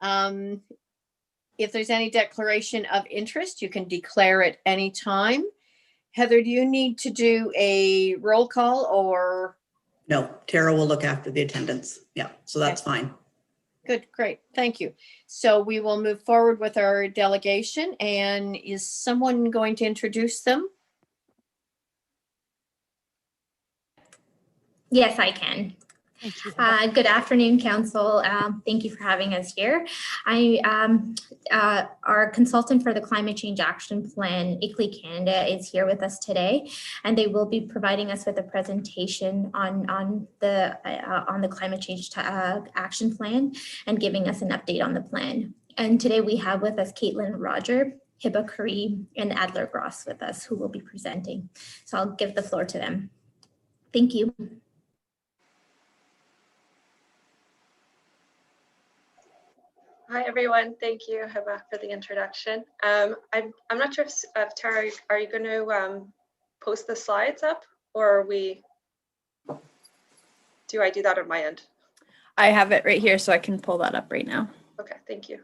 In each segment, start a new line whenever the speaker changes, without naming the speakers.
If there's any declaration of interest, you can declare it anytime. Heather, do you need to do a roll call or?
No, Tara will look after the attendance. Yeah, so that's fine.
Good, great, thank you. So we will move forward with our delegation, and is someone going to introduce them?
Yes, I can.
Thank you.
Good afternoon, Council. Thank you for having us here. I our consultant for the Climate Change Action Plan, ICLEI Canada, is here with us today, and they will be providing us with a presentation on the Climate Change Action Plan and giving us an update on the plan. And today we have with us Caitlin Roger, Hiba Kareem, and Adler Gross with us, who will be presenting. So I'll give the floor to them. Thank you.
Hi everyone, thank you Hiba for the introduction. I'm not sure if Tara, are you going to post the slides up, or do I do that on my end?
I have it right here, so I can pull that up right now.
Okay, thank you.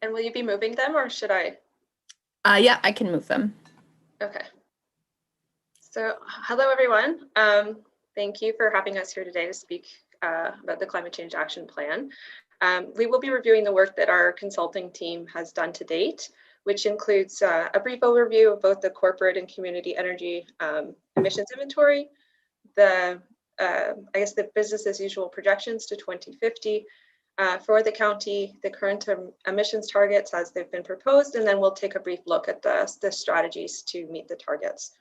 And will you be moving them, or should I?
Yeah, I can move them.
Okay. So hello everyone. Thank you for having us here today to speak about the Climate Change Action Plan. We will be reviewing the work that our consulting team has done to date, which includes a brief overview of both the corporate and community energy emissions inventory, I guess the business as usual projections to 2050, for the county, the current emissions targets as they've been proposed, and then we'll take a brief look at the strategies to meet the targets.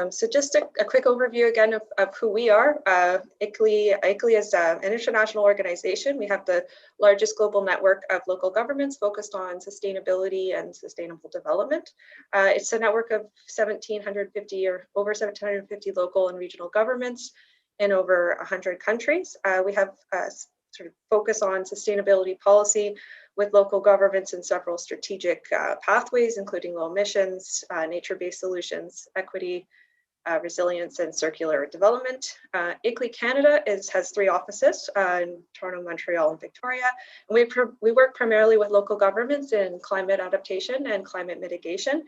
So just a quick overview again of who we are. ICLEI is an international organization. We have the largest global network of local governments focused on sustainability and sustainable development. It's a network of 1,750 or over 1,750 local and regional governments in over 100 countries. We have sort of focus on sustainability policy with local governments in several strategic pathways, including low emissions, nature-based solutions, equity, resilience, and circular development. ICLEI Canada has 3 offices in Toronto, Montreal, and Victoria. And we work primarily with local governments in climate adaptation and climate mitigation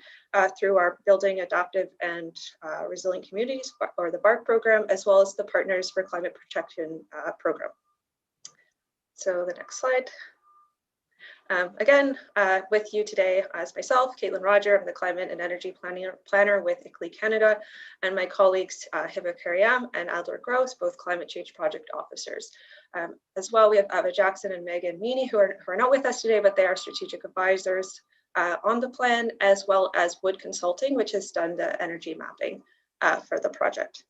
through our Building Adaptive and Resilient Communities, or the BARC program, as well as the Partners for Climate Protection program. So the next slide. Again, with you today as myself, Caitlin Roger, I'm the Climate and Energy Planner with ICLEI Canada, and my colleagues Hiba Kareem and Adler Gross, both Climate Change Project Officers. As well, we have Ava Jackson and Megan Meany, who are not with us today, but they are strategic advisors on the plan, as well as Wood Consulting, which has done the energy mapping for the project.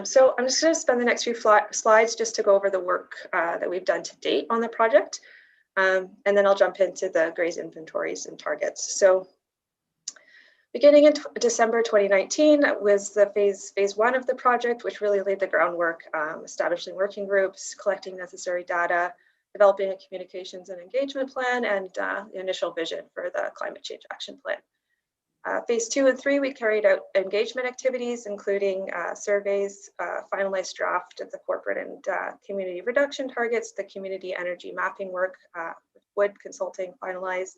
So I'm just going to spend the next few slides just to go over the work that we've done to date on the project. And then I'll jump into the GRAZE inventories and targets. So beginning in December 2019 was the phase 1 of the project, which really laid the groundwork, establishing working groups, collecting necessary data, developing a communications and engagement plan, and the initial vision for the Climate Change Action Plan. Phase 2 and 3, we carried out engagement activities, including surveys, finalized draft of the corporate and community reduction targets, the community energy mapping work, Wood Consulting finalized,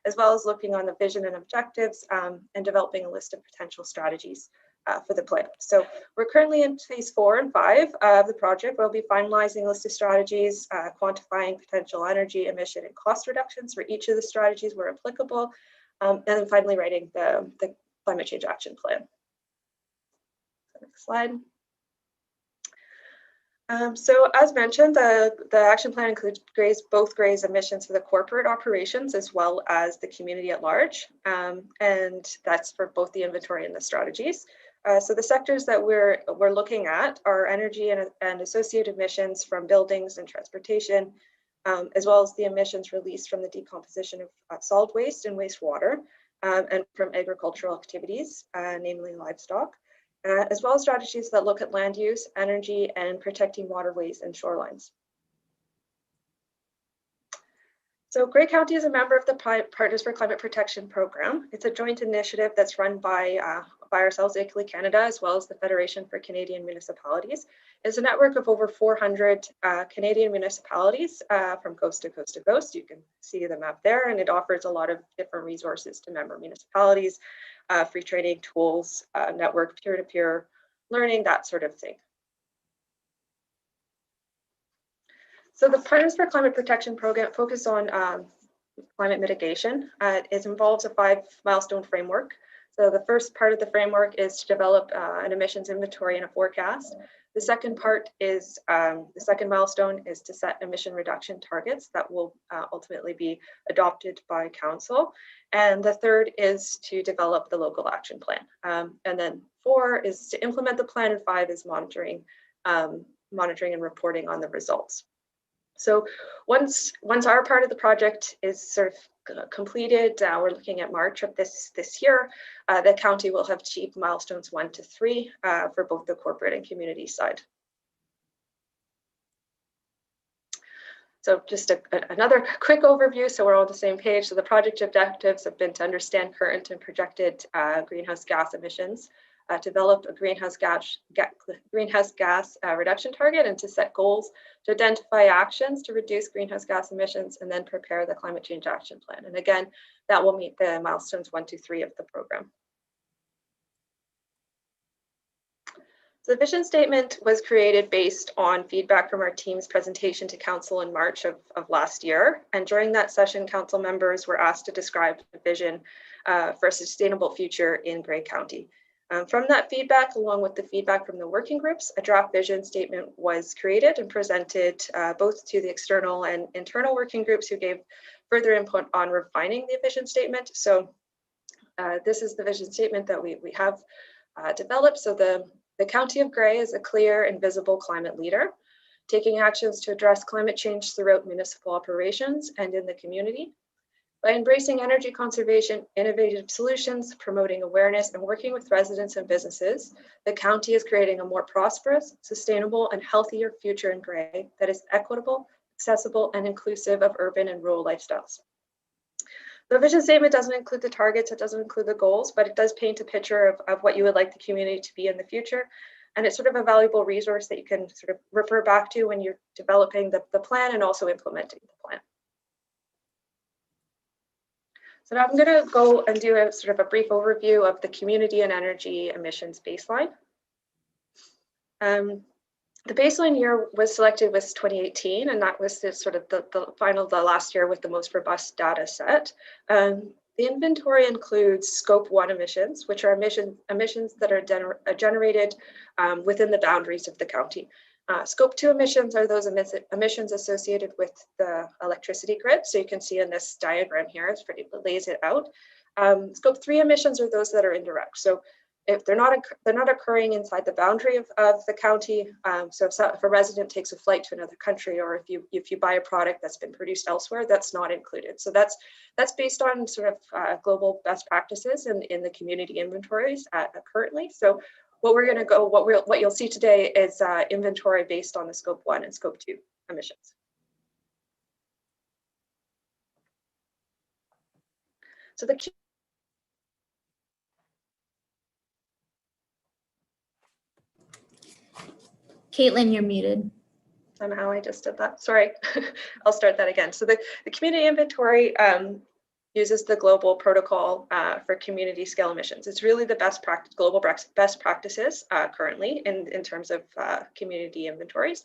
as well as looking on the vision and objectives and developing a list of potential strategies for the plan. So we're currently in phase 4 and 5 of the project. We'll be finalizing a list of strategies, quantifying potential energy emission and cost reductions for each of the strategies where applicable, and then finally writing the Climate Change Action Plan. Next slide. So as mentioned, the action plan includes both GRAZE emissions for the corporate operations as well as the community at large, and that's for both the inventory and the strategies. So the sectors that we're looking at are energy and associated emissions from buildings and transportation, as well as the emissions released from the decomposition of solid waste and wastewater, and from agricultural activities, namely livestock. as well as strategies that look at land use, energy, and protecting waterways and shorelines. So Grey County is a member of the Partners for Climate Protection program. It's a joint initiative that's run by ourselves, Localy Canada, as well as the Federation for Canadian Municipalities. It's a network of over 400 Canadian municipalities from coast to coast to coast. You can see the map there, and it offers a lot of different resources to member municipalities, free training tools, network peer-to-peer learning, that sort of thing. So the Partners for Climate Protection program focuses on climate mitigation. It involves a 5-milestone framework. So the first part of the framework is to develop an emissions inventory and a forecast. The second part is, the second milestone is to set emission reduction targets that will ultimately be adopted by council. And the third is to develop the local action plan. And then 4 is to implement the plan, and 5 is monitoring and reporting on the results. So once our part of the project is sort of completed, we're looking at March of this year, the county will have achieved milestones 1 to 3 for both the corporate and community side. So just another quick overview, so we're all on the same page. So the project objectives have been to understand current and projected greenhouse gas emissions, develop a greenhouse gas reduction target, and to set goals to identify actions to reduce greenhouse gas emissions, and then prepare the climate change action plan. And again, that will meet the milestones 1 to 3 of the program. So the vision statement was created based on feedback from our team's presentation to council in March of last year. And during that session, council members were asked to describe the vision for a sustainable future in Grey County. From that feedback, along with the feedback from the working groups, a draft vision statement was created and presented both to the external and internal working groups, who gave further input on refining the vision statement. So this is the vision statement that we have developed. So the County of Grey is a clear and visible climate leader, taking actions to address climate change throughout municipal operations and in the community. By embracing energy conservation, innovative solutions, promoting awareness, and working with residents and businesses, the county is creating a more prosperous, sustainable, and healthier future in Grey that is equitable, accessible, and inclusive of urban and rural lifestyles. The vision statement doesn't include the targets, it doesn't include the goals, but it does paint a picture of what you would like the community to be in the future. And it's sort of a valuable resource that you can sort of refer back to when you're developing the plan and also implementing the plan. So now I'm going to go and do a sort of a brief overview of the community and energy emissions baseline. The baseline year was selected was 2018, and that was the last year with the most robust data set. The inventory includes Scope 1 emissions, which are emissions that are generated within the boundaries of the county. Scope 2 emissions are those emissions associated with the electricity grid. So you can see in this diagram here, it lays it out. Scope 3 emissions are those that are indirect. So if they're not occurring inside the boundary of the county, so if a resident takes a flight to another country, or if you buy a product that's been produced elsewhere, that's not included. So that's based on sort of global best practices in the community inventories currently. So what you'll see today is inventory based on the Scope 1 and Scope 2 emissions. So
Caitlin, you're muted.
somehow I just did that. Sorry, I'll start that again. So the community inventory uses the global protocol for community scale emissions. It's really the global best practices currently in terms of community inventories.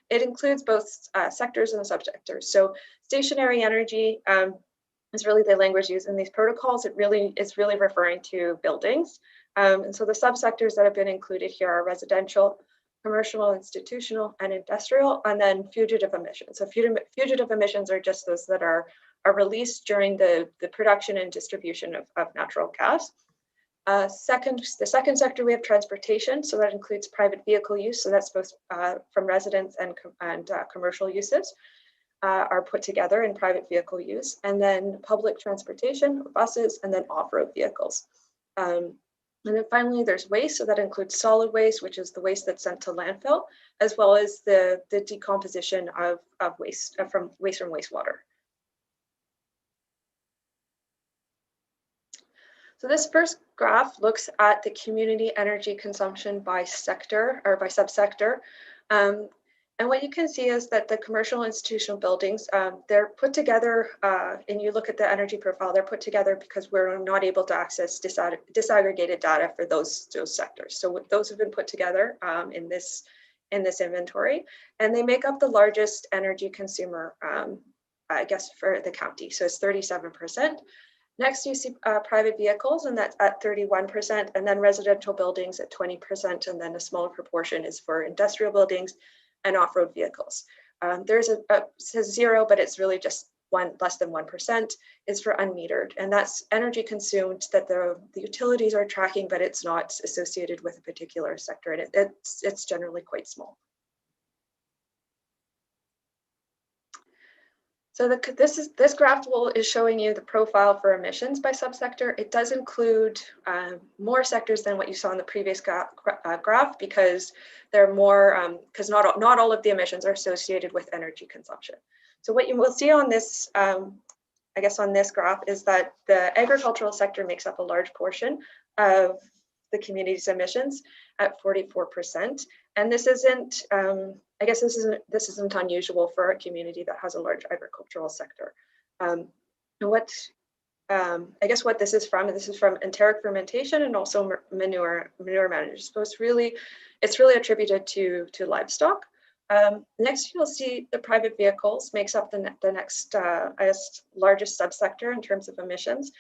It includes both sectors and subsectors. So stationary energy is really the language used in these protocols. It really is referring to buildings. And so the subsectors that have been included here are residential, commercial, institutional, and industrial, and then fugitive emissions. So fugitive emissions are just those that are released during the production and distribution of natural gas. The second sector, we have transportation. So that includes private vehicle use. So that's both from residents and commercial uses are put together in private vehicle use. And then public transportation, buses, and then off-road vehicles. And then finally, there's waste. So that includes solid waste, which is the waste that's sent to landfill, as well as the decomposition of waste from wastewater. So this first graph looks at the community energy consumption by sector or by subsector. And what you can see is that the commercial institutional buildings, they're put together, and you look at the energy profile, they're put together because we're not able to access disaggregated data for those sectors. So those have been put together in this inventory, and they make up the largest energy consumer, I guess, for the county. So it's 37%. Next, you see private vehicles, and that's at 31%, and then residential buildings at 20%, and then a smaller proportion is for industrial buildings and off-road vehicles. There's it says 0, but it's really just less than 1% is for unmetered, and that's energy consumed that the utilities are tracking, but it's not associated with a particular sector, and it's generally quite small. So this graph is showing you the profile for emissions by subsector. It does include more sectors than what you saw in the previous graph because there are more, because not all of the emissions are associated with energy consumption. So what you will see on this, I guess on this graph, is that the agricultural sector makes up a large portion of the community's emissions at 44%. And this isn't, I guess this isn't unusual for a community that has a large agricultural sector. And I guess what this is from enteric fermentation and also manure management. So it's really attributed to livestock. Next, you'll see the private vehicles makes up the next I guess largest subsector in terms of emissions.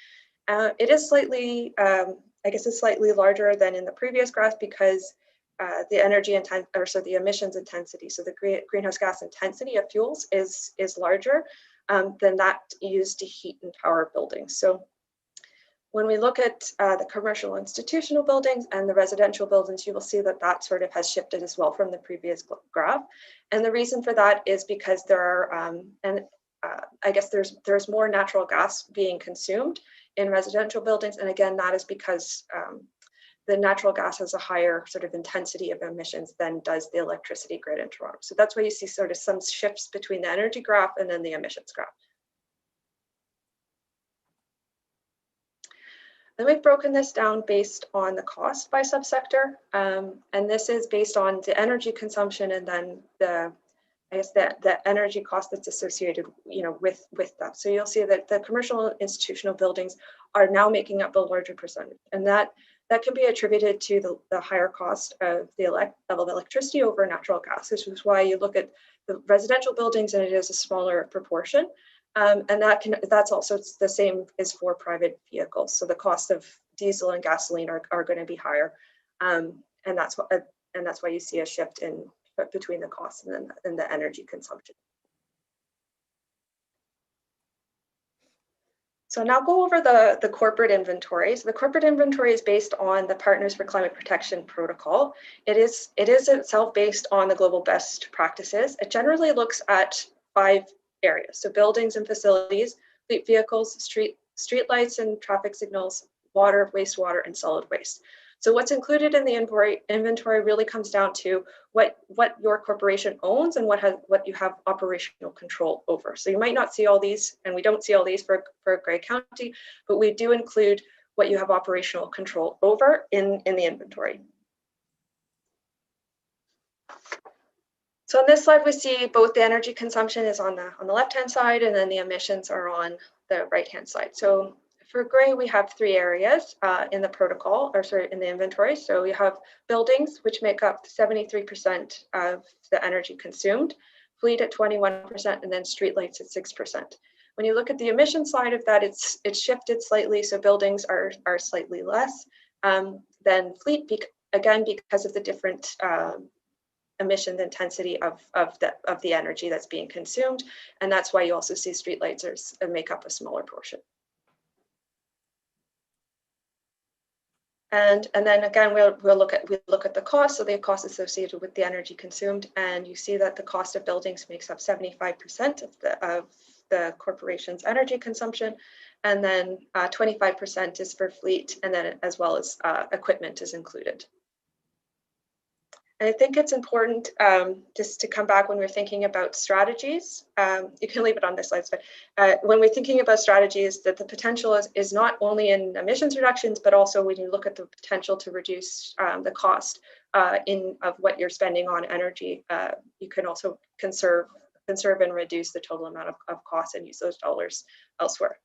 It is slightly, I guess it's slightly larger than in the previous graph because the emissions intensity, so the greenhouse gas intensity of fuels is larger than that used to heat and power buildings. So when we look at the commercial institutional buildings and the residential buildings, you will see that sort of has shifted as well from the previous graph. And the reason for that is because there are, I guess there's more natural gas being consumed in residential buildings. And again, that is because the natural gas has a higher sort of intensity of emissions than does the electricity grid in Toronto. So that's why you see sort of some shifts between the energy graph and then the emissions graph. Then we've broken this down based on the cost by subsector. And this is based on the energy consumption and then the energy cost that's associated, with that. So you'll see that the commercial institutional buildings are now making up a larger percentage, and that can be attributed to the higher cost of electricity over natural gas, which is why you look at the residential buildings and it is a smaller proportion. And that's also the same as for private vehicles. So the cost of diesel and gasoline are going to be higher, and that's why you see a shift between the costs and the energy consumption. So now go over the corporate inventory. So the corporate inventory is based on the Partners for Climate Protection protocol. It is itself based on the global best practices. It generally looks at 5 areas. So buildings and facilities, fleet vehicles, street lights and traffic signals, water, wastewater, and solid waste. So what's included in the inventory really comes down to what your corporation owns and what you have operational control over. So you might not see all these, and we don't see all these for Grey County, but we do include what you have operational control over in the inventory. So on this slide, we see both the energy consumption is on the left-hand side, and then the emissions are on the right-hand side. So for Grey, we have 3 areas in the protocol, in the inventory. So we have buildings, which make up 73% of the energy consumed, fleet at 21%, and then streetlights at 6%. When you look at the emission side of that, it's shifted slightly. So buildings are slightly less than fleet, again, because of the different emission intensity of the energy that's being consumed. And that's why you also see streetlights make up a smaller portion. And then again, we'll look at the cost, so the cost associated with the energy consumed, and you see that the cost of buildings makes up 75% of the corporation's energy consumption, and then 25% is for fleet, and then as well as equipment is included. And I think it's important just to come back when we're thinking about strategies. You can leave it on this slide, but when we're thinking about strategies, that the potential is not only in emissions reductions, but also when you look at the potential to reduce the cost of what you're spending on energy, you can also conserve and reduce the total amount of costs and use those dollars elsewhere.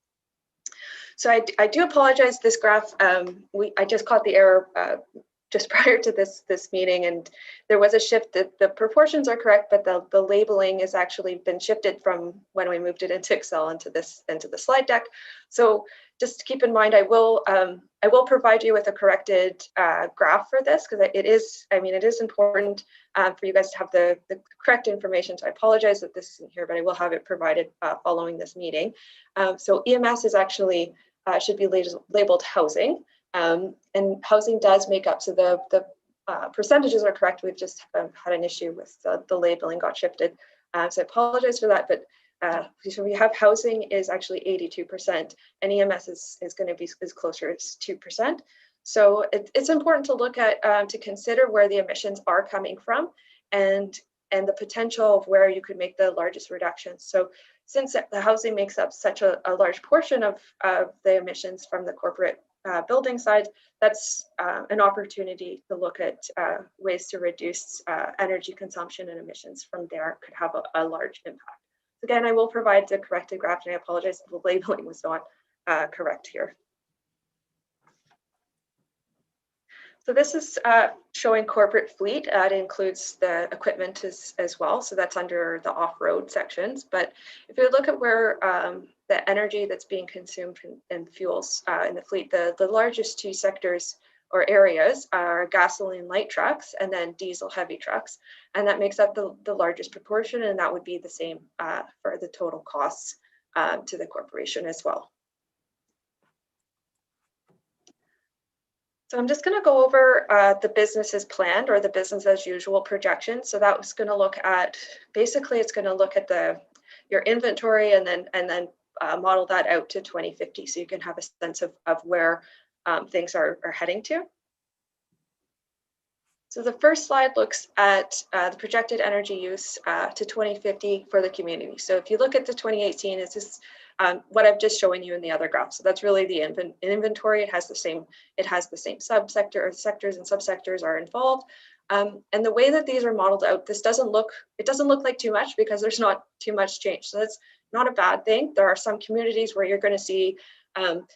So I do apologize. This graph, I just caught the error just prior to this meeting, and there was a shift. That the proportions are correct, but the labeling has actually been shifted from when we moved it into Excel into the slide deck. So just keep in mind, I will provide you with a corrected graph for this, because it is important for you guys to have the correct information. So I apologize that this isn't here, but I will have it provided following this meeting. So EMS is actually should be labeled housing. And housing does make up, so the percentages are correct. We've just had an issue with the labeling got shifted. So I apologize for that, but so we have housing is actually 82%, and EMS is going to be closer to 2%. So it's important to look at, to consider where the emissions are coming from, and the potential of where you could make the largest reductions. So since the housing makes up such a large portion of the emissions from the corporate building side, that's an opportunity to look at ways to reduce energy consumption and emissions from there. Could have a large impact. Again, I will provide the corrected graph, and I apologize if the labeling was not correct here. So this is showing corporate fleet. It includes the equipment as well. So that's under the off-road sections. But if you look at where the energy that's being consumed in fuels in the fleet, the largest two sectors or areas are gasoline light trucks and then diesel heavy trucks. And that makes up the largest proportion, and that would be the same for the total costs to the corporation as well. So I'm just going to go over the business as planned, or the business as usual projection. So that was going to look at, basically it's going to look at your inventory and then model that out to 2050, so you can have a sense of where things are heading to. So the first slide looks at the projected energy use to 2050 for the community. So if you look at the 2018, it's just what I've just shown you in the other graph. So that's really the inventory. It has the same subsector, or sectors and subsectors are involved. And the way that these are modeled out, it doesn't look like too much, because there's not too much change. So that's not a bad thing. There are some communities where you're going to see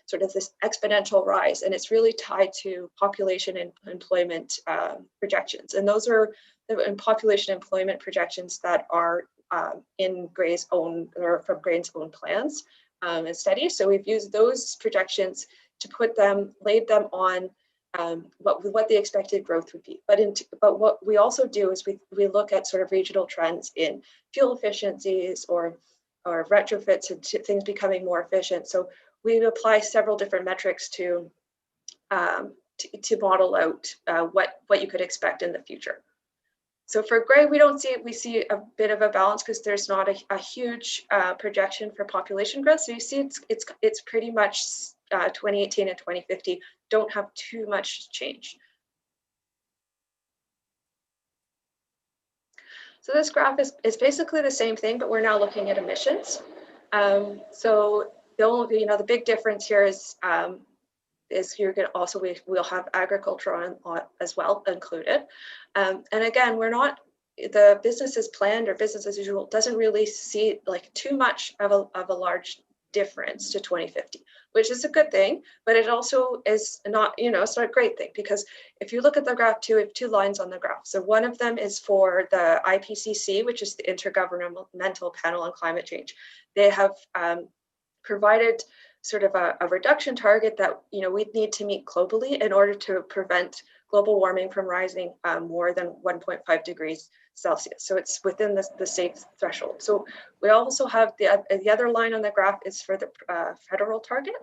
sort of this exponential rise, and it's really tied to population and employment projections. And those are the population employment projections that are in Gray's own, or from Gray's own plans and studies. So we've used those projections to laid them on what the expected growth would be. But what we also do is we look at sort of regional trends in fuel efficiencies or retrofits and things becoming more efficient. So we apply several different metrics to model out what you could expect in the future. So for Gray, we see a bit of a balance, because there's not a huge projection for population growth. So you see it's pretty much 2018 and 2050 don't have too much change. So this graph is basically the same thing, but we're now looking at emissions. So the big difference here is you're going to also, we'll have agriculture as well included. And again, the business as planned or business as usual doesn't really see like too much of a large difference to 2050, which is a good thing, but it also is not, it's not a great thing, because if you look at the graph too, we have two lines on the graph. So one of them is for the IPCC, which is the Intergovernmental Panel on Climate Change. They have provided sort of a reduction target that we'd need to meet globally in order to prevent global warming from rising more than 1.5 degrees Celsius. So it's within the safe threshold. So we also have the other line on the graph is for the federal target.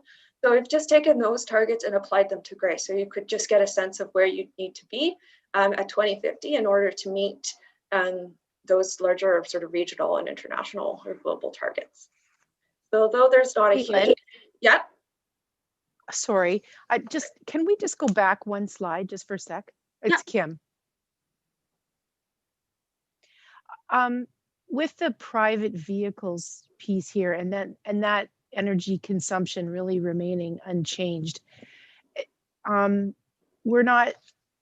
So we've just taken those targets and applied them to Gray. So you could just get a sense of where you need to be at 2050 in order to meet those larger sort of regional and international or global targets. So although there's not a huge, Yeah,
Sorry, can we just go back one slide just for a sec? It's Kim. With the private vehicles piece here and that energy consumption really remaining unchanged,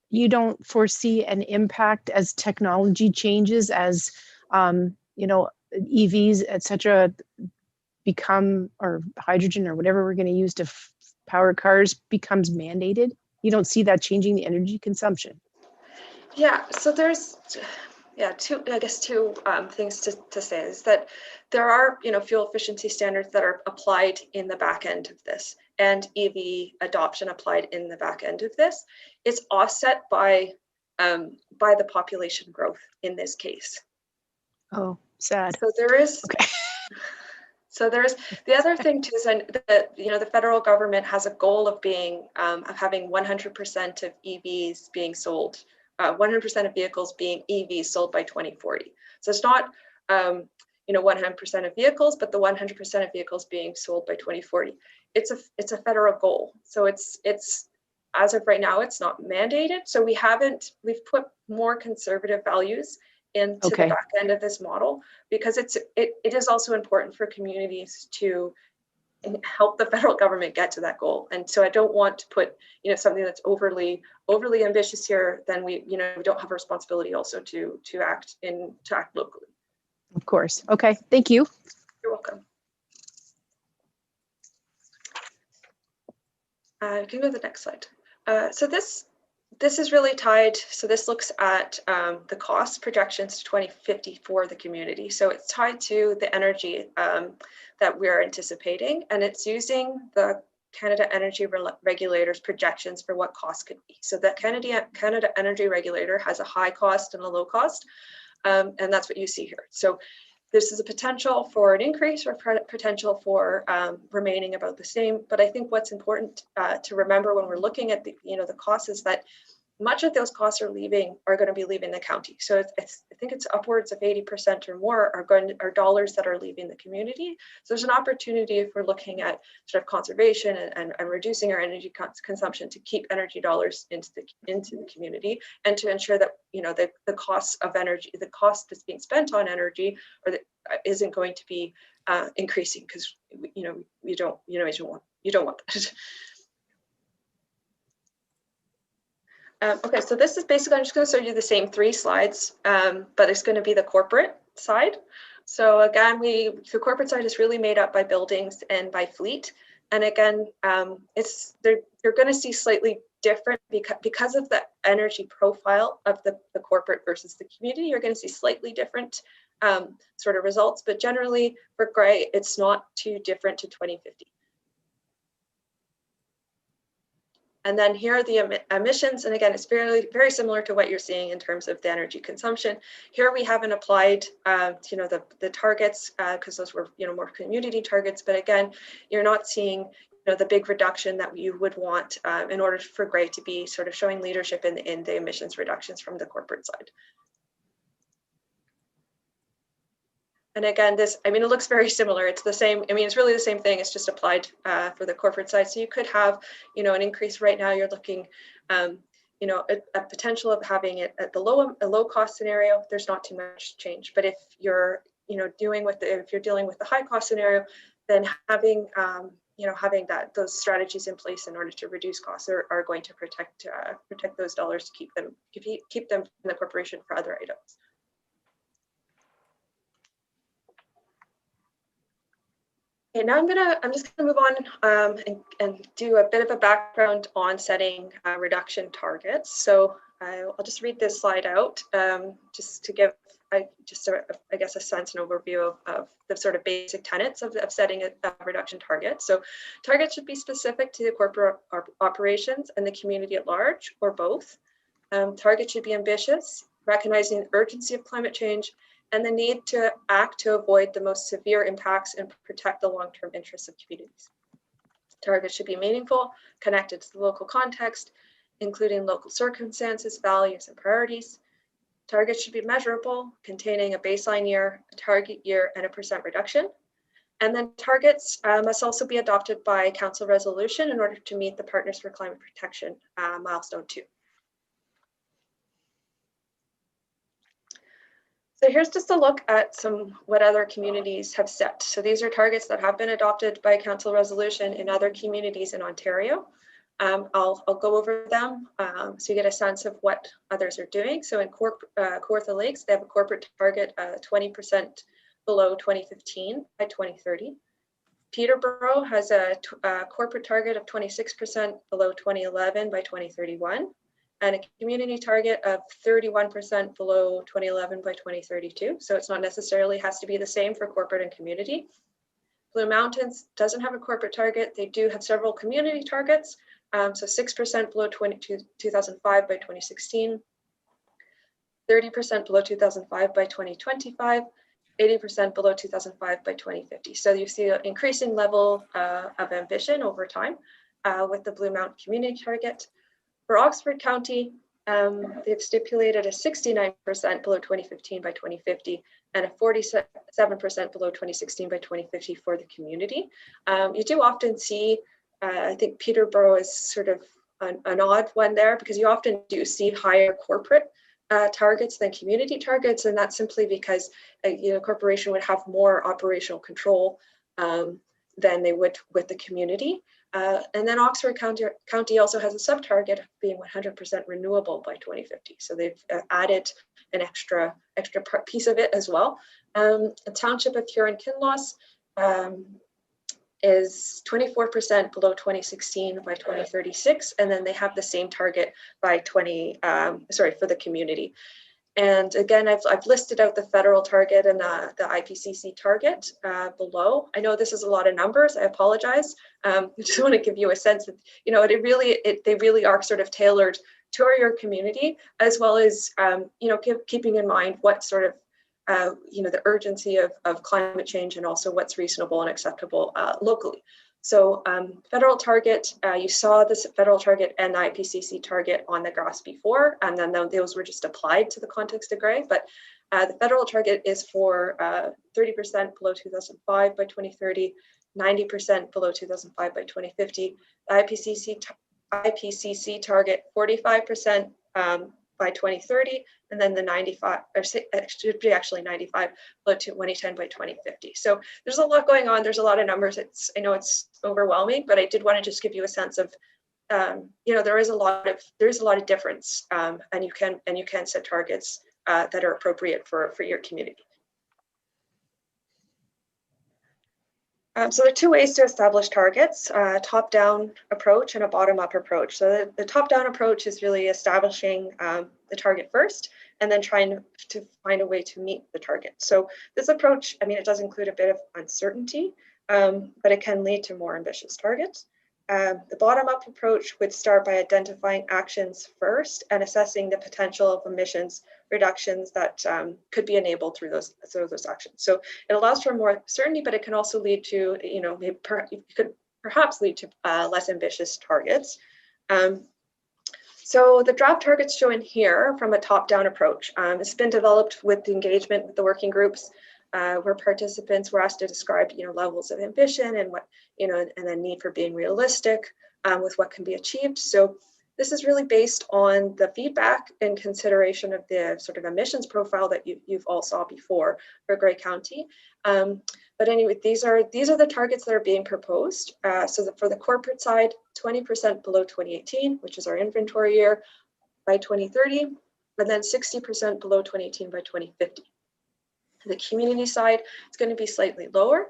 you don't foresee an impact as technology changes, as EVs, et cetera, become, or hydrogen or whatever we're going to use to power cars becomes mandated? You don't see that changing the energy consumption?
Yeah, so there's two things to say is that there are fuel efficiency standards that are applied in the back end of this, and EV adoption applied in the back end of this. It's offset by the population growth in this case.
Oh, sad.
So there is. Okay. So there's the other thing too is that the federal government has a goal of having 100% of EVs being sold, 100% of vehicles being EVs sold by 2040. So it's not 100% of vehicles, but the 100% of vehicles being sold by 2040. It's a federal goal. So it's as of right now, it's not mandated. So we've put more conservative values into the back end of this model, because it is also important for communities to help the federal government get to that goal. And so I don't want to put something that's overly ambitious here. Then we don't have a responsibility also to act locally.
Of course. Okay, thank you.
You're welcome. You can go to the next slide. So this is really tied. So this looks at the cost projections to 2050 for the community. So it's tied to the energy that we're anticipating, and it's using the Canada Energy Regulator's projections for what costs could be. So the Canada Energy Regulator has a high cost and a low cost, and that's what you see here. So this is a potential for an increase or potential for remaining about the same. But I think what's important to remember when we're looking at the costs is that much of those costs are going to be leaving the county. So I think it's upwards of 80% or more are dollars that are leaving the community. So there's an opportunity if we're looking at sort of conservation and reducing our energy consumption to keep energy dollars into the community, and to ensure that the costs of energy, the cost that's being spent on energy, isn't going to be increasing, because you don't want that. Okay, so this is basically, I'm just going to show you the same 3 slides, but it's going to be the corporate side. So again, the corporate side is really made up by buildings and by fleet. And again, you're going to see slightly different because of the energy profile of the corporate versus the community. You're going to see slightly different sort of results, but generally for gray, it's not too different to 2050. And then here are the emissions. And again, it's very similar to what you're seeing in terms of the energy consumption. Here we haven't applied, the targets, because those were, more community targets. But again, you're not seeing, the big reduction that you would want in order for Gray to be sort of showing leadership in the emissions reductions from the corporate side. And again, it looks very similar. It's the same. It's really the same thing. It's just applied for the corporate side. So you could have, an increase right now. You're looking, a potential of having it at a low cost scenario. There's not too much change. But if you're, dealing with the high cost scenario, then having, those strategies in place in order to reduce costs are going to protect those dollars, to keep them in the corporation for other items. Okay, now I'm just gonna move on and do a bit of a background on setting reduction targets. So I'll just read this slide out just to give I guess a sense and overview of the sort of basic tenets of setting a reduction target. So targets should be specific to the corporate operations and the community at large, or both. Targets should be ambitious, recognizing the urgency of climate change and the need to act to avoid the most severe impacts and protect the long-term interests of communities. Targets should be meaningful, connected to the local context, including local circumstances, values, and priorities. Targets should be measurable, containing a baseline year, a target year, and a % reduction. And then targets must also be adopted by council resolution in order to meet the Partners for Climate Protection milestone 2. So here's just a look at what other communities have set. So these are targets that have been adopted by council resolution in other communities in Ontario. I'll go over them so you get a sense of what others are doing. So in Kawartha Lakes, they have a corporate target 20% below 2015 by 2030. Peterborough has a corporate target of 26% below 2011 by 2031, and a community target of 31% below 2011 by 2032. So it's not necessarily has to be the same for corporate and community. Blue Mountains doesn't have a corporate target. They do have several community targets. So 6% below 2005 by 2016, 30% below 2005 by 2025, 80% below 2005 by 2050. So you see an increasing level of ambition over time with the Blue Mountain community target. For Oxford County, they've stipulated a 69% below 2015 by 2050 and a 47% below 2016 by 2050 for the community. You do often see, I think Peterborough is sort of an odd one there because you often do see higher corporate targets than community targets, and that's simply because a corporation would have more operational control than they would with the community. And then Oxford County also has a sub-target of being 100% renewable by 2050. So they've added an extra piece of it as well. The township of Huron-Kinloss is 24% below 2016 by 2036, and then they have the same target by for the community. And again, I've listed out the federal target and the IPCC target below. I know this is a lot of numbers. I apologize. I just want to give you a sense that they really are sort of tailored to your community, as well as keeping in mind what sort of the urgency of climate change and also what's reasonable and acceptable locally. So federal target, you saw this federal target and the IPCC target on the graphs before, and then those were just applied to the context of gray. But the federal target is for 30% below 2005 by 2030, 90% below 2005 by 2050. The IPCC target 45% by 2030, and then the 95, or it should be actually 95 below 2010 by 2050. So there's a lot going on. There's a lot of numbers. I know it's overwhelming, but I did want to just give you a sense of, there is a lot of difference, and you can set targets that are appropriate for your community. So there are two ways to establish targets, a top-down approach and a bottom-up approach. So the top-down approach is really establishing the target first and then trying to find a way to meet the target. So this approach, it does include a bit of uncertainty, but it can lead to more ambitious targets. The bottom-up approach would start by identifying actions first and assessing the potential of emissions reductions that could be enabled through those actions. So it allows for more certainty, but it can also lead to, it could perhaps lead to less ambitious targets. So the draft targets shown here from a top-down approach. It's been developed with the engagement with the working groups, where participants were asked to describe, levels of ambition and what, and the need for being realistic with what can be achieved. So this is really based on the feedback and consideration of the sort of emissions profile that you've all saw before for Grey County. But anyway, these are the targets that are being proposed. So that for the corporate side, 20% below 2018, which is our inventory year, by 2030, and then 60% below 2018 by 2050. The community side, it's going to be slightly lower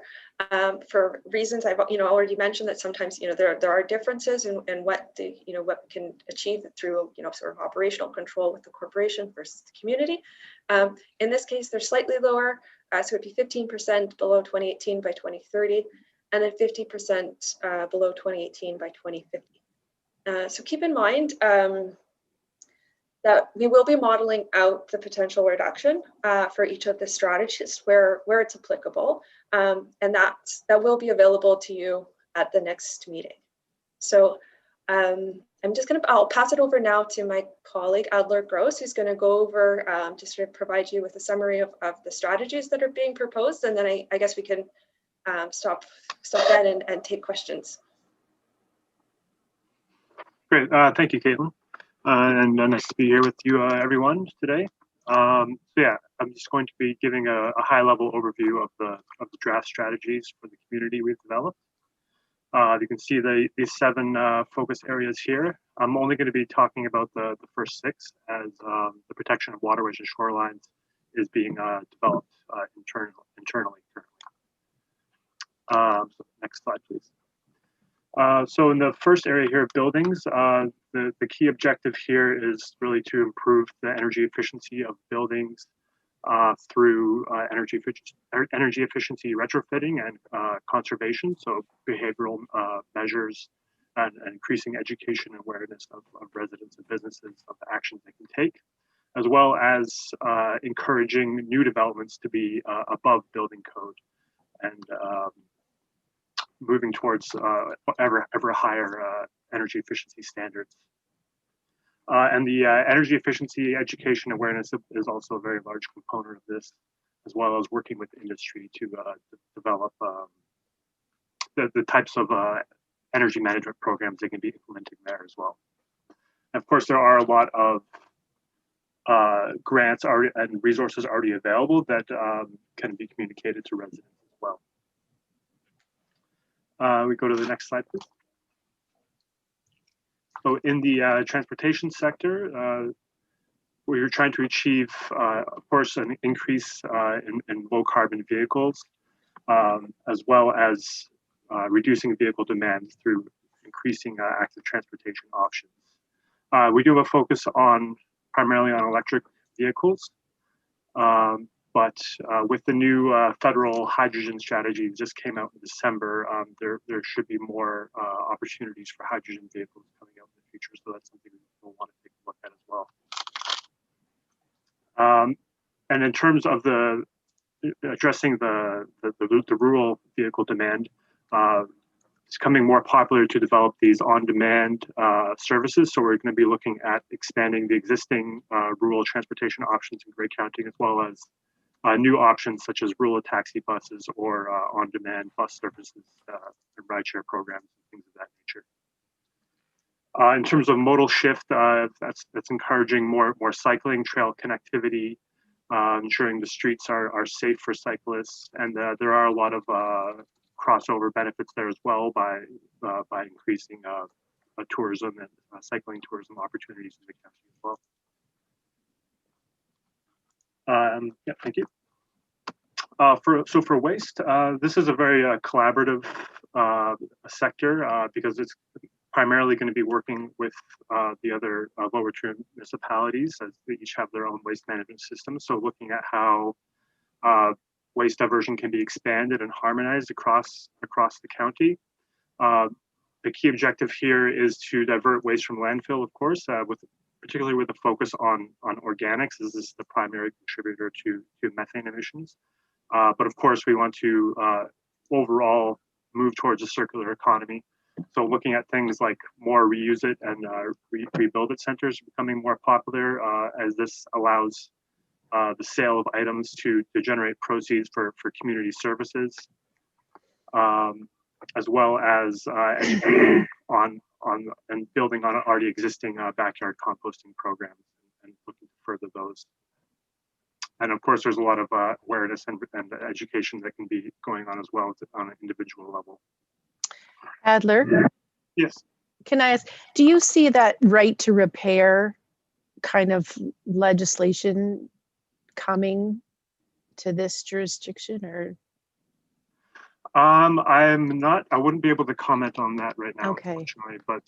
for reasons I've already mentioned, that sometimes there are differences in what what we can achieve through sort of operational control with the corporation versus the community. In this case, they're slightly lower, so it'd be 15% below 2018 by 2030, and then 50% below 2018 by 2050. So keep in mind that we will be modeling out the potential reduction for each of the strategies where it's applicable, and that will be available to you at the next meeting. So I'll pass it over now to my colleague Adler Gross, who's going to go over just to provide you with a summary of the strategies that are being proposed, and then I guess we can stop that and take questions.
Great, thank you, Caitlin. And nice to be here with you, everyone, today. So yeah, I'm just going to be giving a high-level overview of the draft strategies for the community we've developed. You can see these 7 focus areas here. I'm only going to be talking about the first 6, as the protection of waterways and shorelines is being developed internally currently. So next slide, please. So in the first area here, buildings, the key objective here is really to improve the energy efficiency of buildings through energy efficiency retrofitting and conservation, so behavioral measures and increasing education and awareness of residents and businesses of the actions they can take, as well as encouraging new developments to be above building code and moving towards ever higher energy efficiency standards. And the energy efficiency education awareness is also a very large component of this, as well as working with industry to develop the types of energy management programs they can be implementing there as well. And of course, there are a lot of grants already and resources already available that can be communicated to residents as well. We go to the next slide, please. So in the transportation sector, we're trying to achieve, of course, an increase in low carbon vehicles, as well as reducing vehicle demand through increasing active transportation options. We do have a focus primarily on electric vehicles, but with the new federal hydrogen strategy that just came out in December, there should be more opportunities for hydrogen vehicles coming out in the future. So that's something we'll want to take a look at as well. And in terms of addressing the rural vehicle demand, it's becoming more popular to develop these on-demand services. So we're going to be looking at expanding the existing rural transportation options in Grey County, as well as new options such as rural taxi buses or on-demand bus services and rideshare programs and things of that nature. In terms of modal shift, that's encouraging more cycling, trail connectivity, ensuring the streets are safe for cyclists, and there are a lot of crossover benefits there as well by increasing tourism and cycling tourism opportunities in the county as well. Yeah, thank you. For waste, this is a very collaborative sector because it's primarily going to be working with the other lower tier municipalities, as they each have their own waste management systems. So looking at how waste diversion can be expanded and harmonized across the county. The key objective here is to divert waste from landfill, of course, particularly with a focus on organics, as this is the primary contributor to methane emissions. But of course, we want to overall move towards a circular economy. So looking at things like more reuse it and rebuild it centers becoming more popular, as this allows the sale of items to generate proceeds for community services, as well as educating on and building on already existing backyard composting programs and looking to further those. And of course, there's a lot of awareness and education that can be going on as well on an individual level.
Adler,
Yes.
can I ask, do you see that right to repair kind of legislation coming to this jurisdiction, or?
I wouldn't be able to comment on that right now,
Okay.
unfortunately, but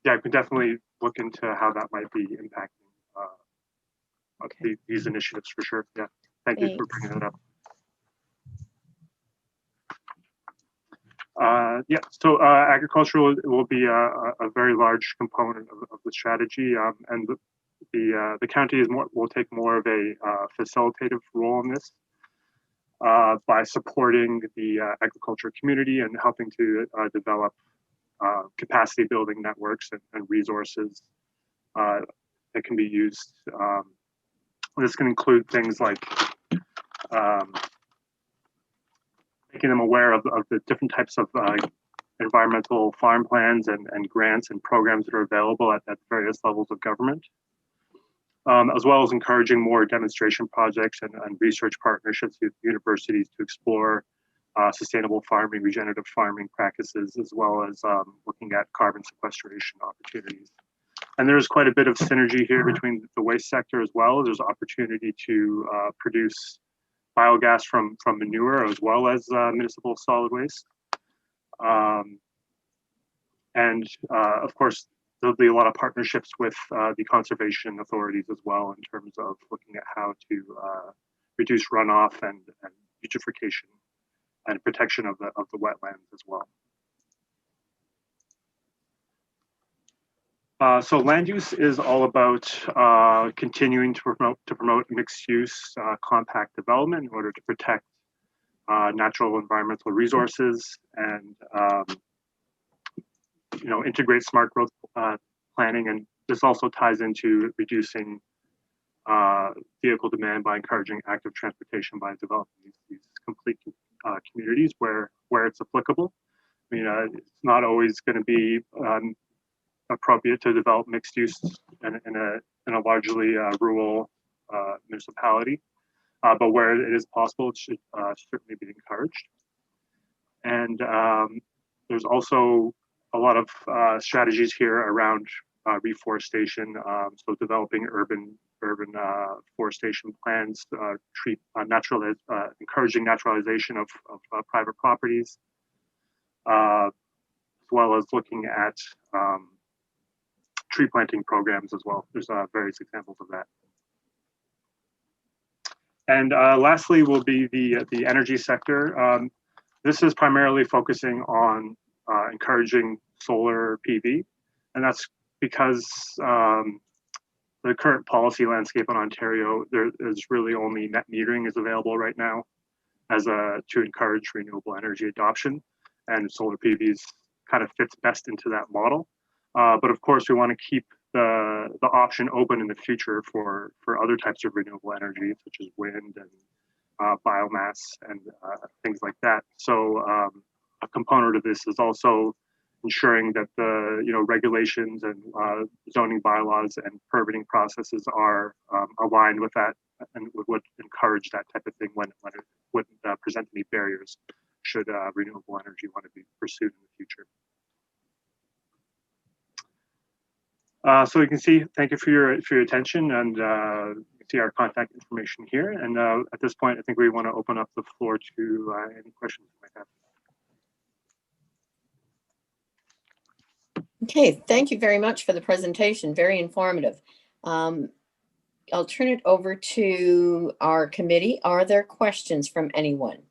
yeah, I could definitely look into how that might be impacting
Okay.
these initiatives for sure. Yeah, thank you for bringing that up. Yeah, so agriculture will be a very large component of the strategy, and the county will take more of a facilitative role in this by supporting the agriculture community and helping to develop capacity building networks and resources that can be used. This can include things like making them aware of the different types of environmental farm plans and grants and programs that are available at various levels of government, as well as encouraging more demonstration projects and research partnerships with universities to explore sustainable farming, regenerative farming practices, as well as looking at carbon sequestration opportunities. And there's quite a bit of synergy here between the waste sector as well. There's opportunity to produce biogas from manure as well as municipal solid waste. Of course, there'll be a lot of partnerships with the conservation authorities as well in terms of looking at how to reduce runoff and eutrophication and protection of the wetlands as well. So land use is all about continuing to promote mixed use compact development in order to protect natural environmental resources and integrate smart growth planning. And this also ties into reducing vehicle demand by encouraging active transportation by developing these complete communities where it's applicable. I mean, it's not always going to be appropriate to develop mixed use in a largely rural municipality, but where it is possible, it should certainly be encouraged. And there's also a lot of strategies here around reforestation, so developing urban forestation plans, encouraging naturalization of private properties, as well as looking at tree planting programs as well. There's various examples of that. And lastly will be the energy sector. This is primarily focusing on encouraging solar PV, and that's because the current policy landscape in Ontario, there is really only net metering is available right now to encourage renewable energy adoption, and solar PVs kind of fits best into that model. But of course, we want to keep the option open in the future for other types of renewable energy, such as wind and biomass and things like that. So a component of this is also ensuring that the regulations and zoning bylaws and permitting processes are aligned with that and would encourage that type of thing when it wouldn't present any barriers should renewable energy want to be pursued in the future. So you can see, thank you for your attention, and you can see our contact information here. And at this point, I think we want to open up the floor to any questions you might have.
Okay, thank you very much for the presentation. Very informative. I'll turn it over to our committee. Are there questions from anyone?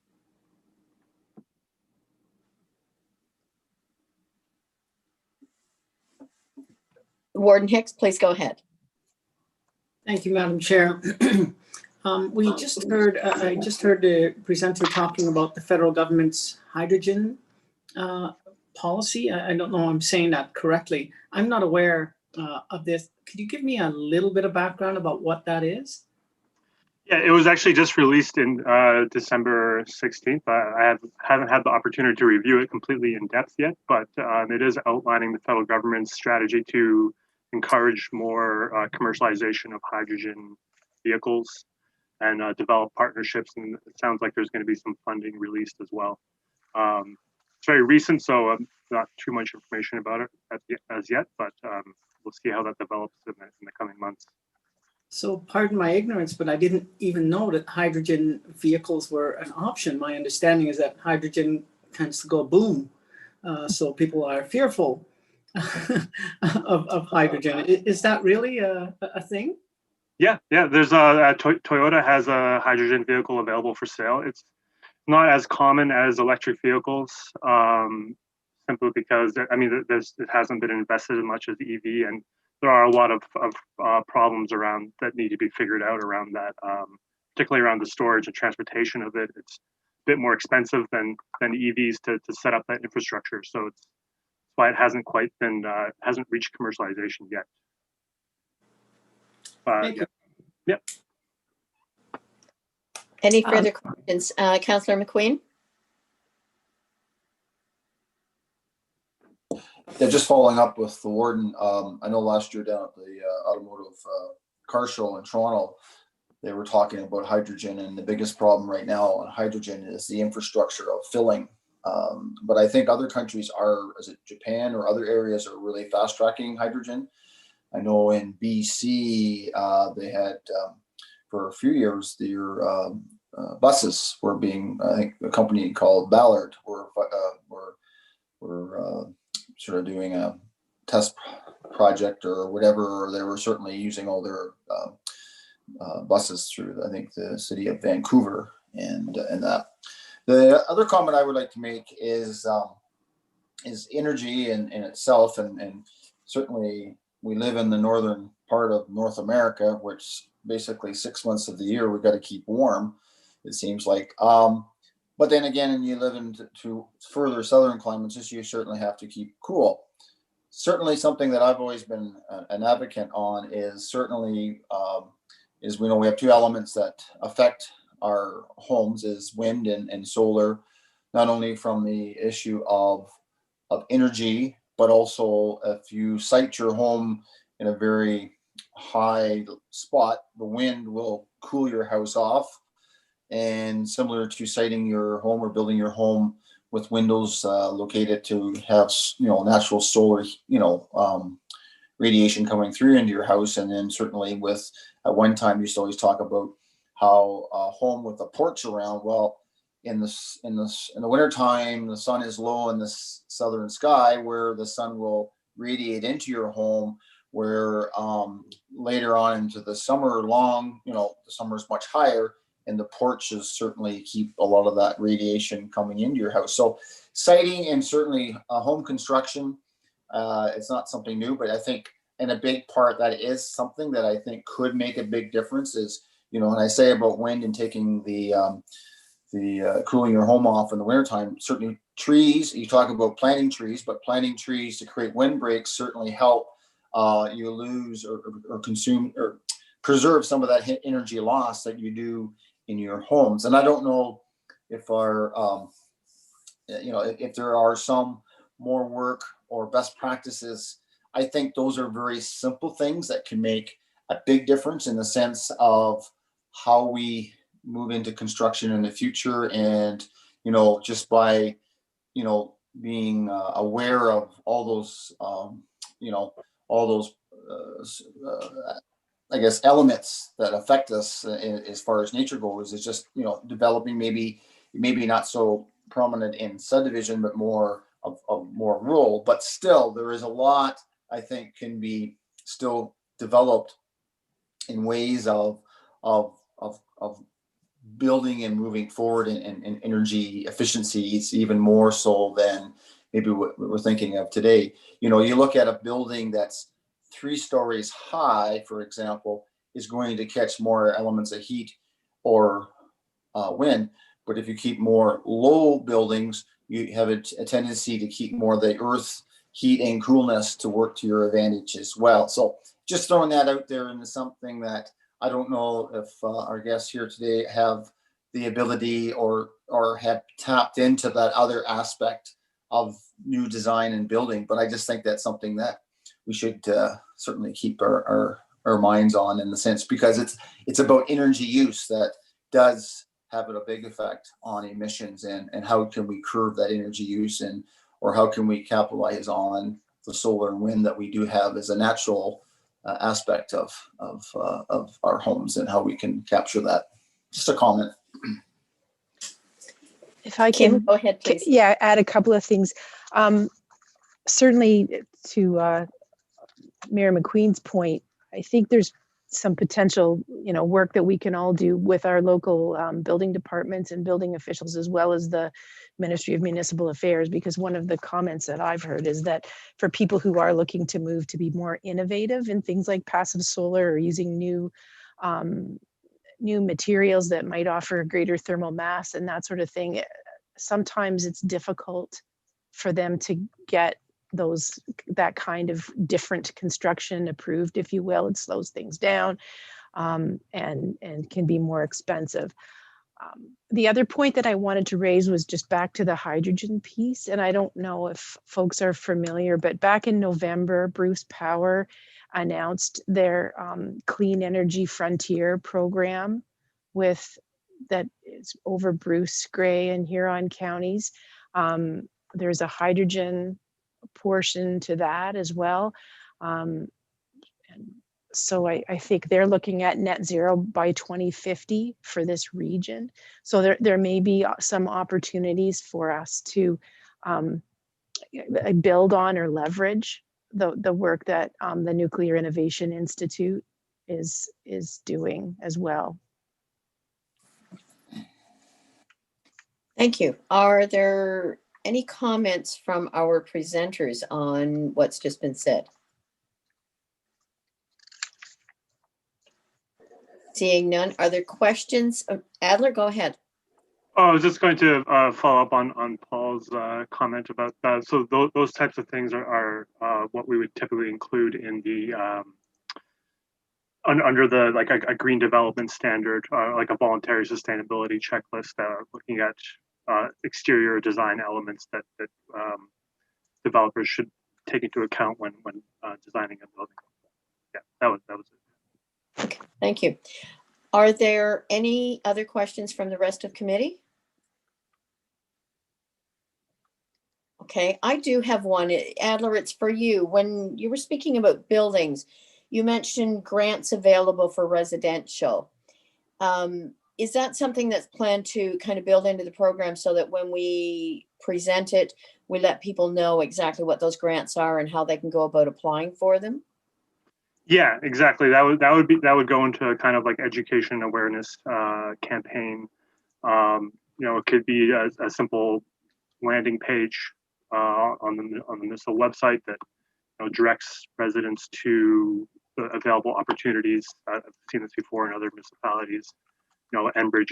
Warden Hicks, please go ahead.
Thank you, Madam Chair. We just heard, I just heard the presenter talking about the federal government's hydrogen policy. I don't know if I'm saying that correctly. I'm not aware of this. Could you give me a little bit of background about what that is?
Yeah, it was actually just released in December 16th. I haven't had the opportunity to review it completely in depth yet, but it is outlining the federal government's strategy to encourage more commercialization of hydrogen vehicles and develop partnerships. And it sounds like there's going to be some funding released as well. It's very recent, so not too much information about it as yet, but we'll see how that develops in the coming months.
So pardon my ignorance, but I didn't even know that hydrogen vehicles were an option. My understanding is that hydrogen tends to go boom. So people are fearful of hydrogen. Is that really a thing?
Yeah. There's Toyota has a hydrogen vehicle available for sale. It's not as common as electric vehicles, simply because it hasn't been invested as much as the EV, and there are a lot of problems around that need to be figured out around that, particularly around the storage and transportation of it. It's a bit more expensive than EVs to set up that infrastructure. So it's why it hasn't quite been, hasn't reached commercialization yet.
Thank you.
Yep.
Any further questions? Councillor McQueen?
Yeah, just following up with the warden. I know last year down at the automotive car show in Toronto, they were talking about hydrogen, and the biggest problem right now on hydrogen is the infrastructure of filling. But I think other countries are, is it Japan or other areas, are really fast tracking hydrogen. I know in BC, they had for a few years, their buses were being, I think a company called Ballard were sort of doing a test project or whatever, or they were certainly using all their buses through, I think, the city of Vancouver and that. The other comment I would like to make is energy in itself, and certainly we live in the northern part of North America, which basically 6 months of the year we've got to keep warm, it seems like. But then again, and you live into further southern climates, you certainly have to keep cool. Certainly something that I've always been an advocate on is certainly, is we know we have two elements that affect our homes, is wind and solar, not only from the issue of energy, but also if you site your home in a very high spot, the wind will cool your house off. And similar to siting your home or building your home with windows located to have, natural solar, radiation coming through into your house. And then certainly with, at one time, you used to always talk about how a home with a porch around, well, in the wintertime, the sun is low in the southern sky, where the sun will radiate into your home, where later on into the summer long, the summer is much higher, and the porches certainly keep a lot of that radiation coming into your house. So siding and certainly home construction, it's not something new, but I think, and a big part that is something that I think could make a big difference is, and I say about wind and taking the cooling your home off in the wintertime, certainly trees, you talk about planting trees, but planting trees to create windbreaks certainly help you lose or consume or preserve some of that energy loss that you do in your homes. And I don't know if if there are some more work or best practices. I think those are very simple things that can make a big difference in the sense of how we move into construction in the future. And, just by, being aware of all those, I guess, elements that affect us as far as nature goes, is just, developing maybe not so prominent in subdivision, but more of more rural, but still there is a lot I think can be still developed in ways of building and moving forward in energy efficiencies, even more so than maybe what we're thinking of today. You look at a building that's 3 stories high, for example, is going to catch more elements of heat or wind. But if you keep more low buildings, you have a tendency to keep more of the earth heat and coolness to work to your advantage as well. So just throwing that out there into something that I don't know if our guests here today have the ability or have tapped into that other aspect of new design and building. But I just think that's something that we should certainly keep our minds on, in the sense, because it's about energy use that does have a big effect on emissions, and how can we curb that energy use, or how can we capitalize on the solar and wind that we do have as a natural aspect of our homes, and how we can capture that. Just a comment.
If I
Kim,
can,
go ahead, please.
yeah, add a couple of things. Certainly to Mayor McQueen's point, I think there's some potential, work that we can all do with our local building departments and building officials, as well as the Ministry of Municipal Affairs, because one of the comments that I've heard is that for people who are looking to move to be more innovative in things like passive solar, or using new materials that might offer greater thermal mass and that sort of thing, sometimes it's difficult for them to get that kind of different construction approved, if you will. It slows things down and can be more expensive. The other point that I wanted to raise was just back to the hydrogen piece. And I don't know if folks are familiar, but back in November, Bruce Power announced their Clean Energy Frontier program that is over Bruce, Grey, and Huron counties. There's a hydrogen portion to that as well. And so I think they're looking at net zero by 2050 for this region. So there may be some opportunities for us to build on or leverage the work that the Nuclear Innovation Institute is doing as well.
Thank you. Are there any comments from our presenters on what's just been said? Seeing none, are there questions? Adler, go ahead.
Oh, I was just going to follow up on Paul's comment about that. So those types of things are what we would typically include in the under the like a green development standard, like a voluntary sustainability checklist, looking at exterior design elements that developers should take into account when designing a building. Yeah, that was it.
Okay, thank you. Are there any other questions from the rest of committee? Okay, I do have one. Adler, it's for you. When you were speaking about buildings, you mentioned grants available for residential. Is that something that's planned to kind of build into the program so that when we present it, we let people know exactly what those grants are and how they can go about applying for them?
Yeah, exactly. That would go into a kind of like education awareness campaign. You know, it could be a simple landing page on the municipal website that directs residents to the available opportunities. I've seen this before in other municipalities. Enbridge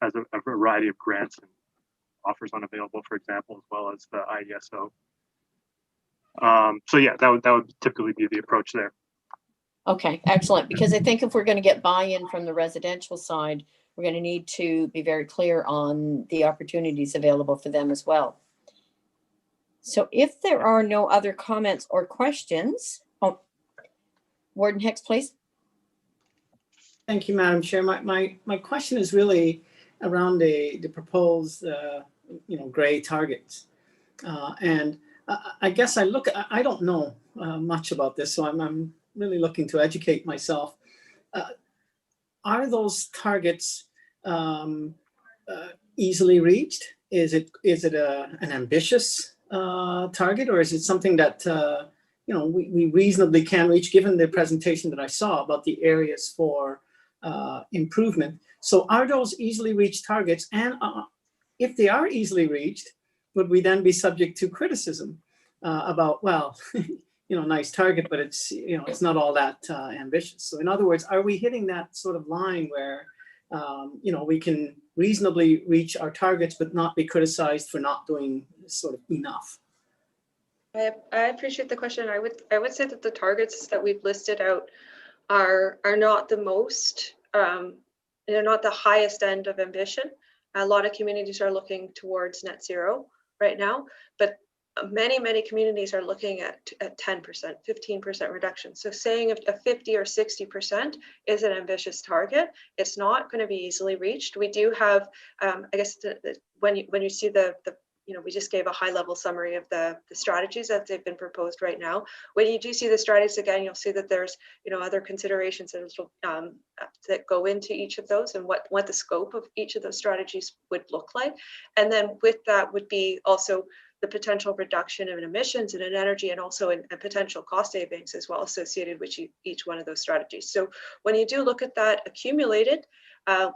has a variety of grants and offers unavailable, for example, as well as the IESO. So yeah, that would typically be the approach there.
Okay, excellent. Because I think if we're going to get buy-in from the residential side, we're going to need to be very clear on the opportunities available for them as well. So if there are no other comments or questions, Warden Hicks, please.
Thank you, Madam Chair. My question is really around the proposed, gray targets. And I guess I don't know much about this, so I'm really looking to educate myself. Are those targets easily reached? Is it an ambitious target, or is it something that we reasonably can reach, given the presentation that I saw about the areas for improvement? So are those easily reached targets? And if they are easily reached, would we then be subject to criticism about, well, nice target, but it's not all that ambitious? So in other words, are we hitting that sort of line where we can reasonably reach our targets but not be criticized for not doing sort of enough?
I appreciate the question. I would say that the targets that we've listed out are not the most, they're not the highest end of ambition. A lot of communities are looking towards net zero right now, but many communities are looking at 10%, 15% reduction. So saying a 50 or 60% is an ambitious target. It's not going to be easily reached. We do have, I guess, when you see we just gave a high-level summary of the strategies that they've been proposed right now. When you do see the strategies again, you'll see that there's other considerations that go into each of those and what the scope of each of those strategies would look like. And then with that would be also the potential reduction in emissions and in energy, and also in potential cost savings as well associated with each one of those strategies. So when you do look at that accumulated,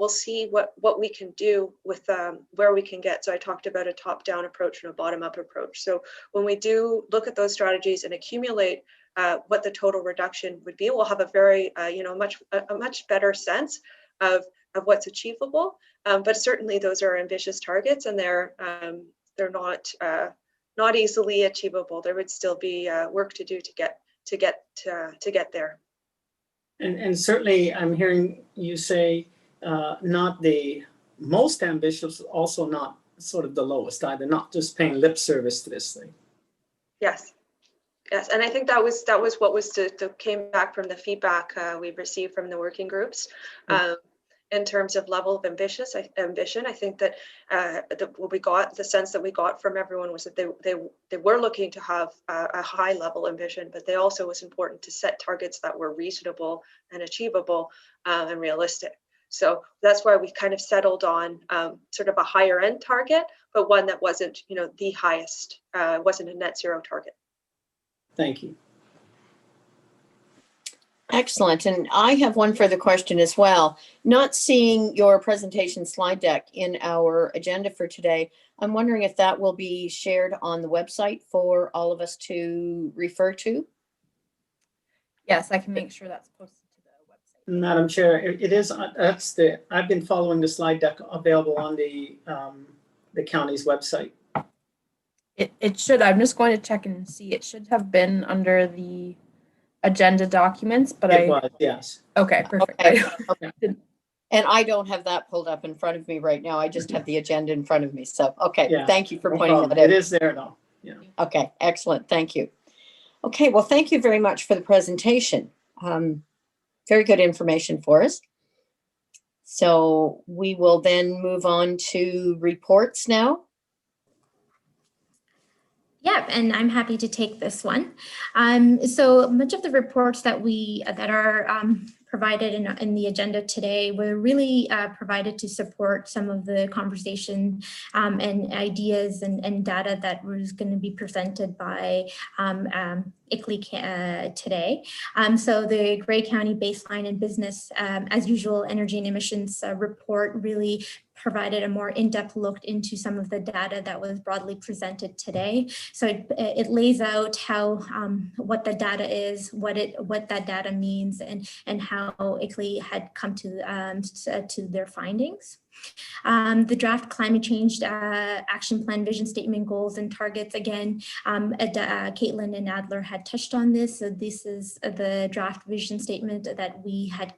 we'll see what we can do with where we can get. So I talked about a top-down approach and a bottom-up approach. So when we do look at those strategies and accumulate what the total reduction would be, we'll have a very a much better sense of what's achievable. But certainly those are ambitious targets, and they're not easily achievable. There would still be work to do to get there.
And certainly, I'm hearing you say not the most ambitious, also not sort of the lowest either, not just paying lip service to this thing.
Yes. Yes, and I think that was what was came back from the feedback we received from the working groups. In terms of level of ambition, I think that the sense that we got from everyone was that they were looking to have a high level ambition, but they also was important to set targets that were reasonable and achievable and realistic. So that's why we kind of settled on sort of a higher end target, but one that wasn't, the highest, wasn't a net zero target.
Thank you.
Excellent. And I have one further question as well. Not seeing your presentation slide deck in our agenda for today, I'm wondering if that will be shared on the website for all of us to refer to?
Yes, I can make sure that's posted to the website.
Madam Chair, it is, I've been following the slide deck available on the county's website.
It should, I'm just going to check and see. It should have been under the agenda documents, but
It was, yes.
Okay, perfect.
Okay. And I don't have that pulled up in front of me right now. I just have the agenda in front of me. So, okay,
Yeah,
thank you for
no
pointing
problem.
that out.
It is there though. Yeah.
Okay, excellent. Thank you. Okay, well, thank you very much for the presentation. Very good information for us. So we will then move on to reports now.
Yep, and I'm happy to take this one. So much of the reports that are provided in the agenda today were really provided to support some of the conversation and ideas and data that was going to be presented by ICLEI today. So the Grey County Baseline and Business as Usual Energy and Emissions report really provided a more in-depth look into some of the data that was broadly presented today. So it lays out how what the data is, what that data means, and how ICLEI had come to their findings. The draft climate change action plan, vision statement, goals and targets. Again, Caitlin and Adler had touched on this. So this is the draft vision statement that we had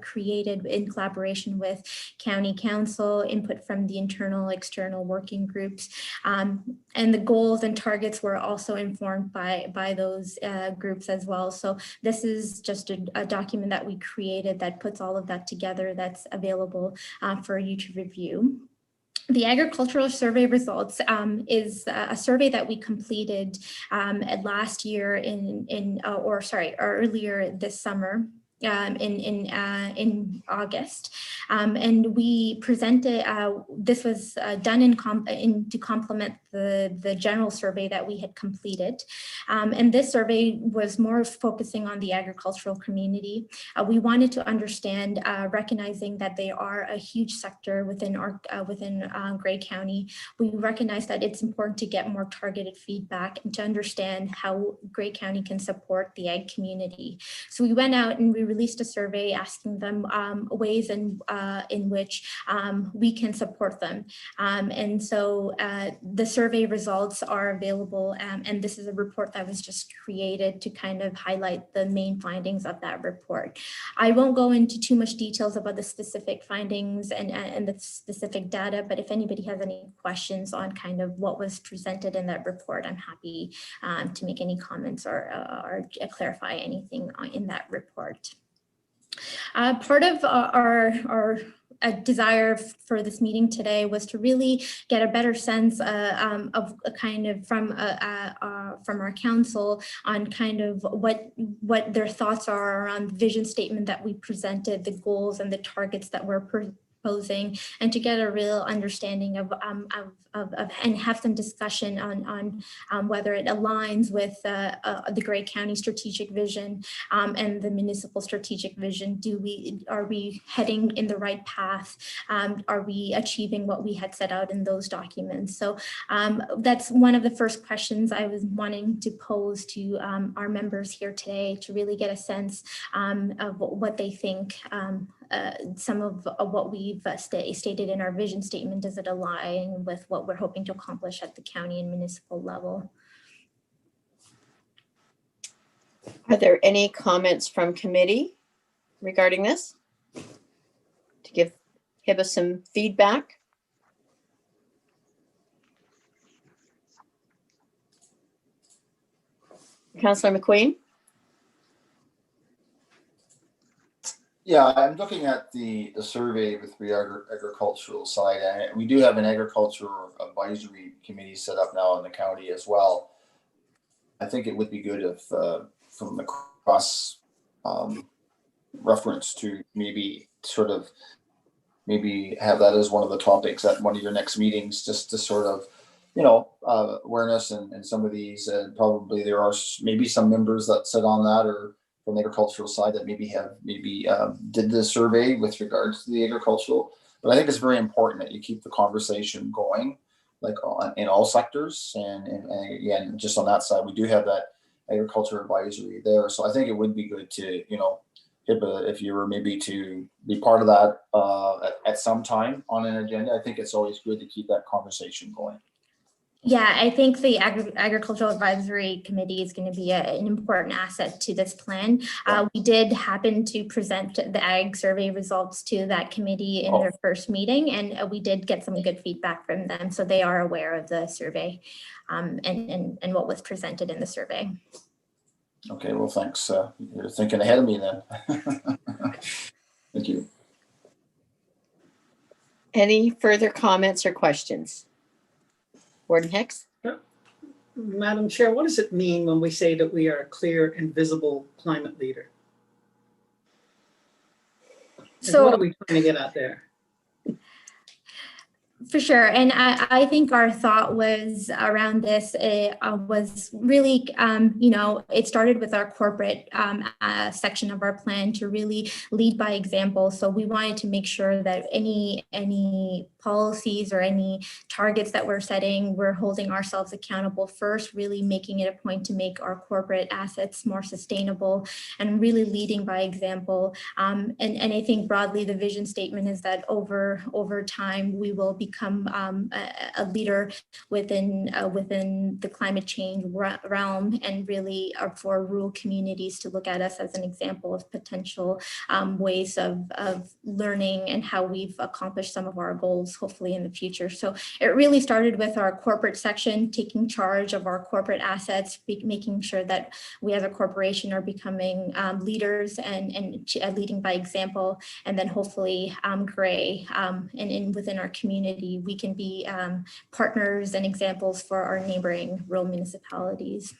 created in collaboration with County Council, input from the internal, external working groups. And the goals and targets were also informed by those groups as well. So this is just a document that we created that puts all of that together, that's available for you to review. The agricultural survey results is a survey that we completed last year earlier this summer. In August, and we presented. This was done to complement the general survey that we had completed, and this survey was more focusing on the agricultural community. We wanted to understand, recognizing that they are a huge sector within Grey County. We recognize that it's important to get more targeted feedback and to understand how Grey County can support the ag community. So we went out and we released a survey asking them ways in which we can support them. And so the survey results are available, and this is a report that was just created to kind of highlight the main findings of that report. I won't go into too much details about the specific findings and the specific data, but if anybody has any questions on kind of what was presented in that report, I'm happy to make any comments or clarify anything in that report. Part of our desire for this meeting today was to really get a better sense of kind of from our council on kind of what their thoughts are around the vision statement that we presented, the goals and the targets that we're proposing, and to get a real understanding of and have some discussion on whether it aligns with the Grey County strategic vision and the municipal strategic vision. Are we heading in the right path? Are we achieving what we had set out in those documents? So that's one of the first questions I was wanting to pose to our members here today, to really get a sense of what they think. Some of what we've stated in our vision statement, does it align with what we're hoping to accomplish at the county and municipal level?
Are there any comments from committee regarding this? to give us some feedback? Councillor McQueen?
Yeah, I'm looking at the survey with the agricultural side, and we do have an agricultural advisory committee set up now in the county as well. I think it would be good if from the cross reference to maybe have that as one of the topics at one of your next meetings, just to sort of, awareness and some of these, and probably there are maybe some members that sit on that or from the agricultural side that maybe did the survey with regards to the agricultural. But I think it's very important that you keep the conversation going, like in all sectors. And again, just on that side, we do have that agriculture advisory there. So I think it would be good to, if you were maybe to be part of that at some time on an agenda. I think it's always good to keep that conversation going.
Yeah, I think the Agricultural Advisory Committee is going to be an important asset to this plan. We did happen to present the ag survey results to that committee in their first meeting, and we did get some good feedback from them. So they are aware of the survey and what was presented in the survey.
Okay, well, thanks. You're thinking ahead of me then. Thank you.
Any further comments or questions? Warden Hicks?
Madam Chair, what does it mean when we say that we are a clear and visible climate leader? So what are we trying to get at there?
For sure. And I think our thought was around this was really, it started with our corporate section of our plan to really lead by example. So we wanted to make sure that any policies or any targets that we're setting, we're holding ourselves accountable first, really making it a point to make our corporate assets more sustainable and really leading by example. And I think broadly, the vision statement is that over time, we will become a leader within the climate change realm, and really for rural communities to look at us as an example of potential ways of learning and how we've accomplished some of our goals, hopefully in the future. So it really started with our corporate section, taking charge of our corporate assets, making sure that we as a corporation are becoming leaders and leading by example, and then hopefully Gray and within our community, we can be partners and examples for our neighboring rural municipalities.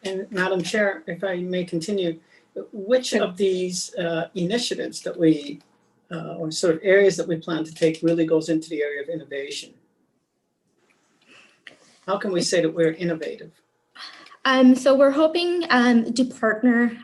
And Madam Chair, if I may continue, which of these initiatives that we, or sort of areas that we plan to take really goes into the area of innovation? How can we say that we're innovative?
So we're hoping to partner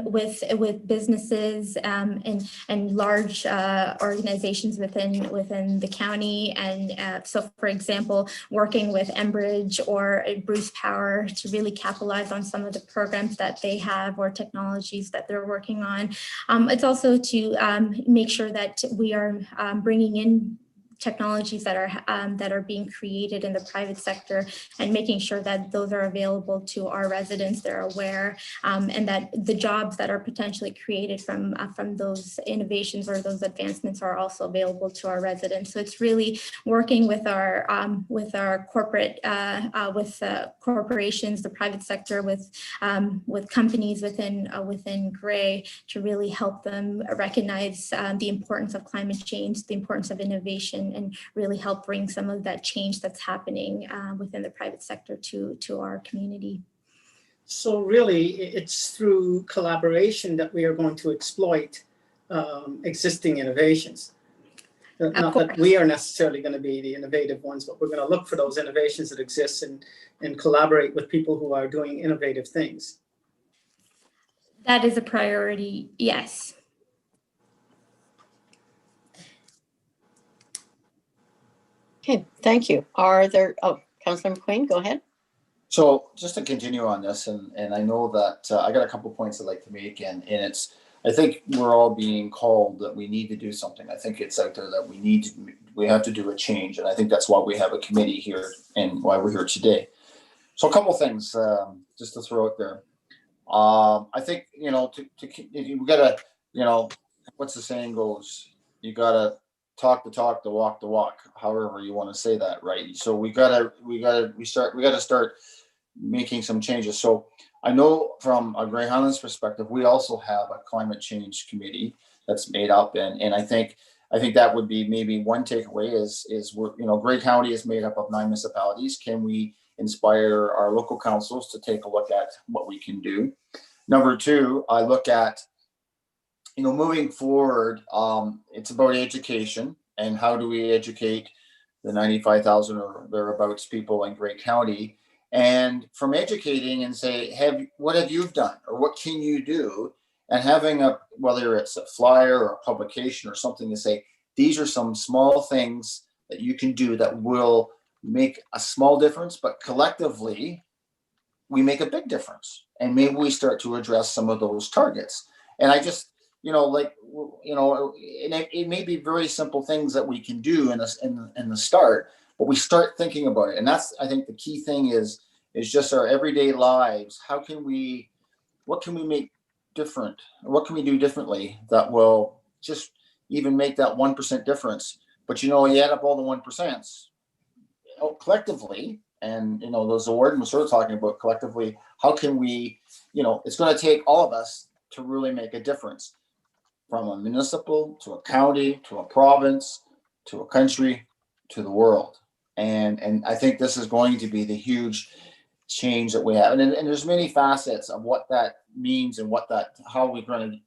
with businesses and large organizations within the county, and so for example, working with Enbridge or Bruce Power to really capitalize on some of the programs that they have or technologies that they're working on. It's also to make sure that we are bringing in technologies that are being created in the private sector, and making sure that those are available to our residents, they're aware, and that the jobs that are potentially created from those innovations or those advancements are also available to our residents. So it's really working with our corporate with corporations, the private sector, with companies within Gray, to really help them recognize the importance of climate change, the importance of innovation, and really help bring some of that change that's happening within the private sector to our community. So really, it's through collaboration that we are going to exploit existing innovations. Not that we are necessarily going to be the innovative ones, but we're going to look for those innovations that exist and collaborate with people who are doing innovative things. That is a priority, yes.
Okay, thank you. Are there, Councillor McQueen, go ahead.
So just to continue on this, and I know that I got a couple points I'd like to make, and it's, I think we're all being called that we need to do something. I think it's out there that we have to do a change, and I think that's why we have a committee here and why we're here today. So a couple things just to throw out there. I think, we got to, what's the saying goes? You gotta talk the talk, to walk the walk, however you want to say that, right? So we gotta start making some changes. So I know from a Grey Highlands perspective, we also have a climate change committee that's made up, and I think that would be maybe one takeaway is we're, Grey County is made up of 9 municipalities. Can we inspire our local councils to take a look at what we can do? Number 2, I look at, moving forward, it's about education and how do we educate the 95,000 or thereabouts people in Grey County, and from educating and say, what have you done or what can you do, and having whether it's a flyer or a publication or something to say, these are some small things that you can do that will make a small difference, but collectively we make a big difference, and maybe we start to address some of those targets. And I just, it may be very simple things that we can do in the start, but we start thinking about it. And that's, I think the key thing is just our everyday lives. What can we make different? What can we do differently that will just even make that 1% difference? But you add up all the 1% collectively, and those the word we're sort of talking about collectively. How can we? It's going to take all of us to really make a difference, from a municipal to a county to a province to a country to the world. And I think this is going to be the huge change that we have. And there's many facets of what that means and how we're going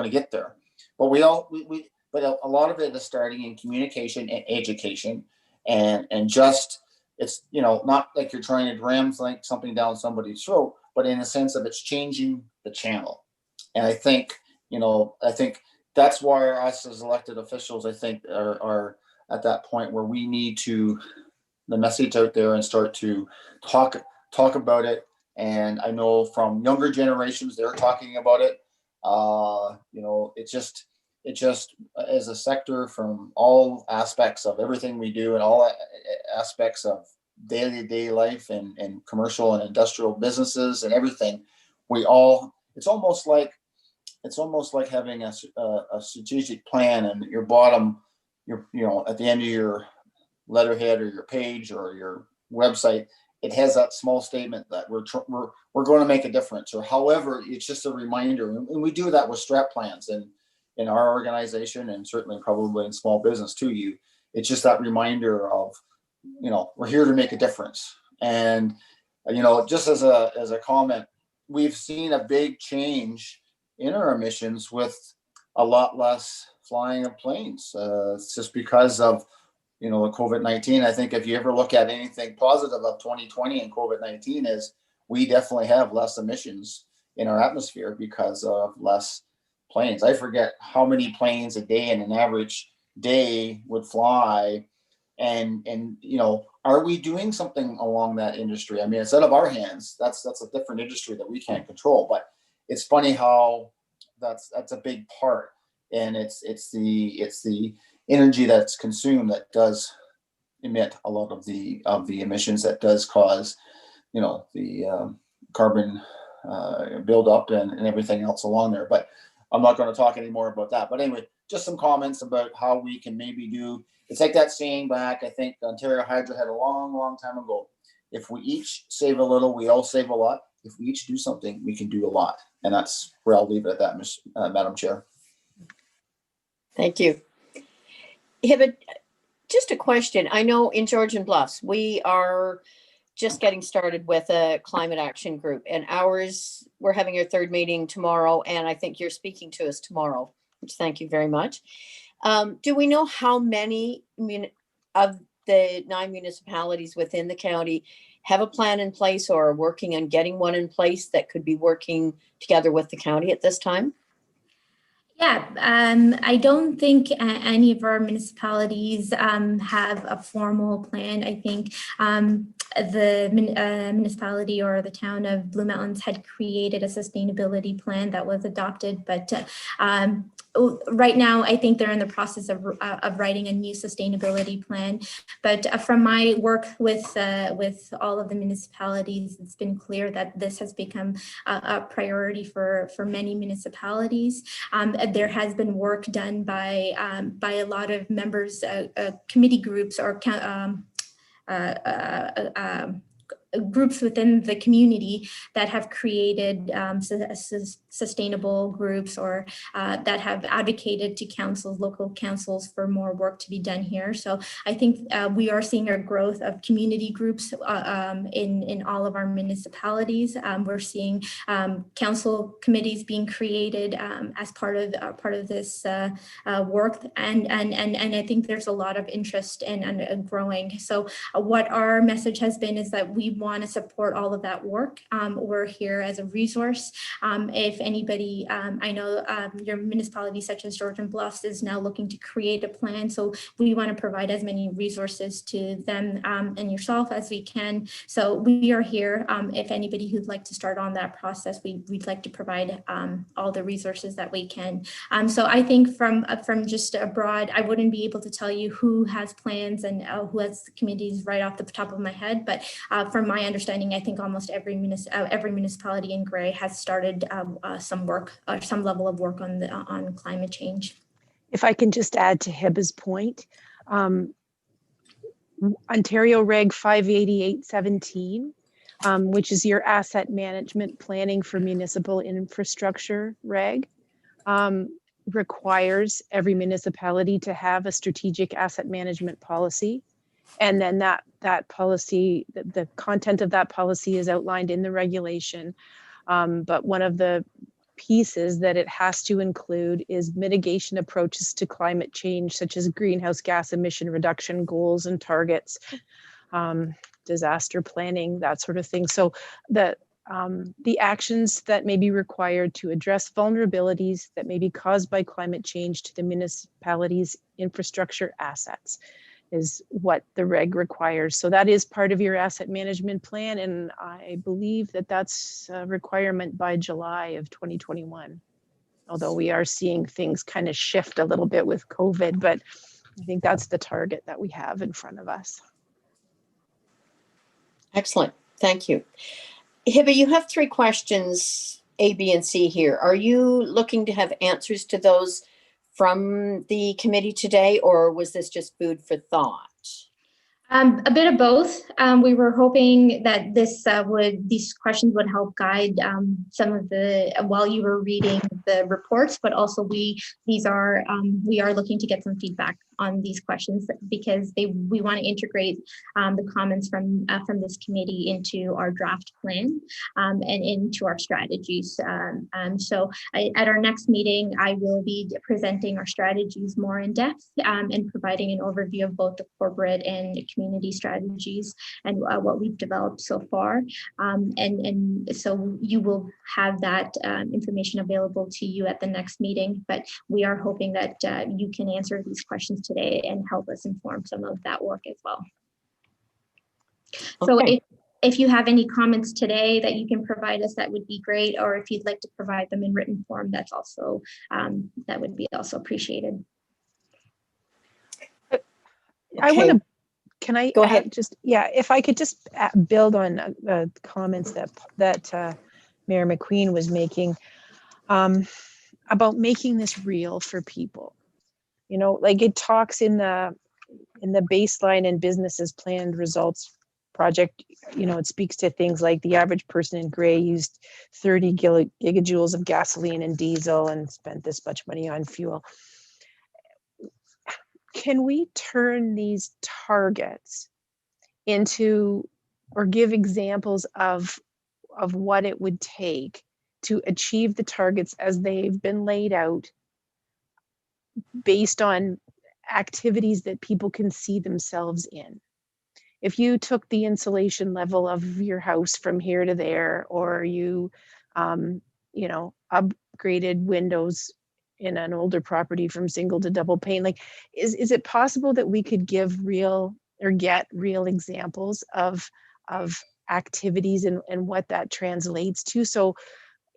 to get there. But but a lot of it is starting in communication and education, and just, it's, not like you're trying to ram something down somebody's throat, but in a sense of it's changing the channel. And I think that's why us as elected officials, I think, are at that point where we need to the message out there and start to talk about it. And I know from younger generations, they're talking about it. It just as a sector, from all aspects of everything we do and all aspects of day-to-day life and commercial and industrial businesses and everything, it's almost like having a strategic plan, and your bottom, at the end of your letterhead or your page or your website, it has that small statement that we're going to make a difference, or however, it's just a reminder. And we do that with strat plans and in our organization, and certainly probably in small business too. It's just that reminder of, we're here to make a difference. And, just as a comment, we've seen a big change in our emissions with a lot less flying of planes. It's just because of, the COVID-19. I think if you ever look at anything positive of 2020 and COVID-19 is we definitely have less emissions in our atmosphere because of less planes. I forget how many planes a day in an average day would fly. And are we doing something along that industry? I mean, it's out of our hands. That's a different industry that we can't control, but it's funny how that's a big part. And it's the energy that's consumed that does emit a lot of the emissions, that does cause, the carbon buildup and everything else along there. But I'm not going to talk any more about that. But anyway, just some comments about how we can maybe do. It's like that saying back, I think Ontario Hydro had a long, long time ago. If we each save a little, we all save a lot. If we each do something, we can do a lot. And that's where I'll leave it at that, Madam Chair.
Thank you. But just a question. I know in Georgian Bluffs, we are just getting started with a climate action group, and we're having our 3rd meeting tomorrow, and I think you're speaking to us tomorrow, which thank you very much. Do we know how many of the 9 municipalities within the county have a plan in place or are working on getting one in place that could be working together with the county at this time?
Yeah, I don't think any of our municipalities have a formal plan. I think municipality or the town of Blue Mountains had created a sustainability plan that was adopted, but right now I think they're in the process of writing a new sustainability plan. But from my work with all of the municipalities, it's been clear that this has become a priority for many municipalities. There has been work done by a lot of members, committee groups, or groups within the community that have created sustainable groups, or that have advocated to councils, local councils, for more work to be done here. So I think we are seeing a growth of community groups in all of our municipalities. We're seeing council committees being created as part of this work, and I think there's a lot of interest and growing. So what our message has been is that we want to support all of that work. We're here as a resource. If anybody, I know your municipality such as Georgian Bluffs is now looking to create a plan. So we want to provide as many resources to them and yourself as we can. So we are here. If anybody who'd like to start on that process, we'd like to provide all the resources that we can. So I think from just abroad, I wouldn't be able to tell you who has plans and who has committees right off the top of my head. But from my understanding, I think almost every municipality in Gray has started some work or some level of work on climate change.
If I can just add to Hiba's point, Ontario Reg 58817, which is your asset management planning for municipal infrastructure reg, requires every municipality to have a strategic asset management policy. And then that policy, the content of that policy is outlined in the regulation. But one of the pieces that it has to include is mitigation approaches to climate change, such as greenhouse gas emission reduction goals and targets, disaster planning, that sort of thing. So the actions that may be required to address vulnerabilities that may be caused by climate change to the municipality's infrastructure assets is what the reg requires. So that is part of your asset management plan. And I believe that that's a requirement by July of 2021. Although we are seeing things kind of shift a little bit with COVID, but I think that's the target that we have in front of us.
Excellent. Thank you. Hiba, you have 3 questions, A, B, and C here. Are you looking to have answers to those from the committee today, or was this just food for thought?
A bit of both. We were hoping that these questions would help guide some of while you were reading the reports, but also we are looking to get some feedback on these questions because we want to integrate the comments from this committee into our draft plan and into our strategies. So at our next meeting, I will be presenting our strategies more in depth and providing an overview of both the corporate and community strategies and what we've developed so far. And so you will have that information available to you at the next meeting, but we are hoping that you can answer these questions today and help us inform some of that work as well.
Okay.
So if you have any comments today that you can provide us, that would be great. Or if you'd like to provide them in written form, that's also that would be also appreciated.
I want to, can I
go ahead?
If I could just build on the comments that Mayor McQueen was making about making this real for people. You know, like it talks in the baseline and businesses planned results project, you know, it speaks to things like the average person in Gray used 30 gigajoules of gasoline and diesel and spent this much money on fuel. Can we turn these targets into, or give examples of what it would take to achieve the targets as they've been laid out based on activities that people can see themselves in? If you took the insulation level of your house from here to there, or you, you know, upgraded windows in an older property from single to double pane, like, is it possible that we could give real or get real examples of of activities and what that translates to. So,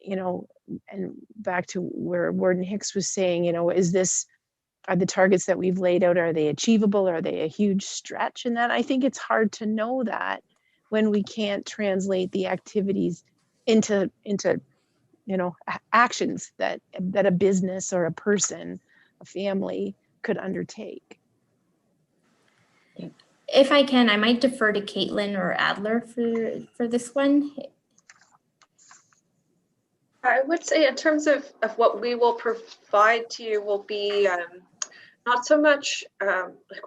you know, and back to where Warden Hicks was saying, you know, are the targets that we've laid out, are they achievable? Are they a huge stretch? And that, I think it's hard to know that when we can't translate the activities into you know, actions that a business or a person, a family could undertake.
If I can, I might defer to Caitlin or Adler for this one.
I would say in terms of what we will provide to you will be not so much like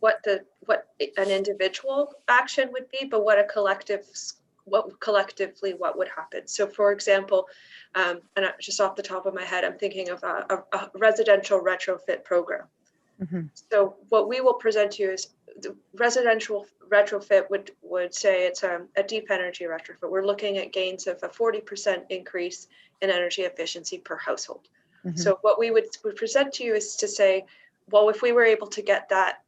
what an individual action would be, but what collectively what would happen. So for example, and just off the top of my head, I'm thinking of a residential retrofit program.
Mm-hmm.
So what we will present to you is the residential retrofit would say it's a deep energy retrofit. We're looking at gains of a 40% increase in energy efficiency per household.
Mm-hmm.
So what we would present to you is to say, well, if we were able to get that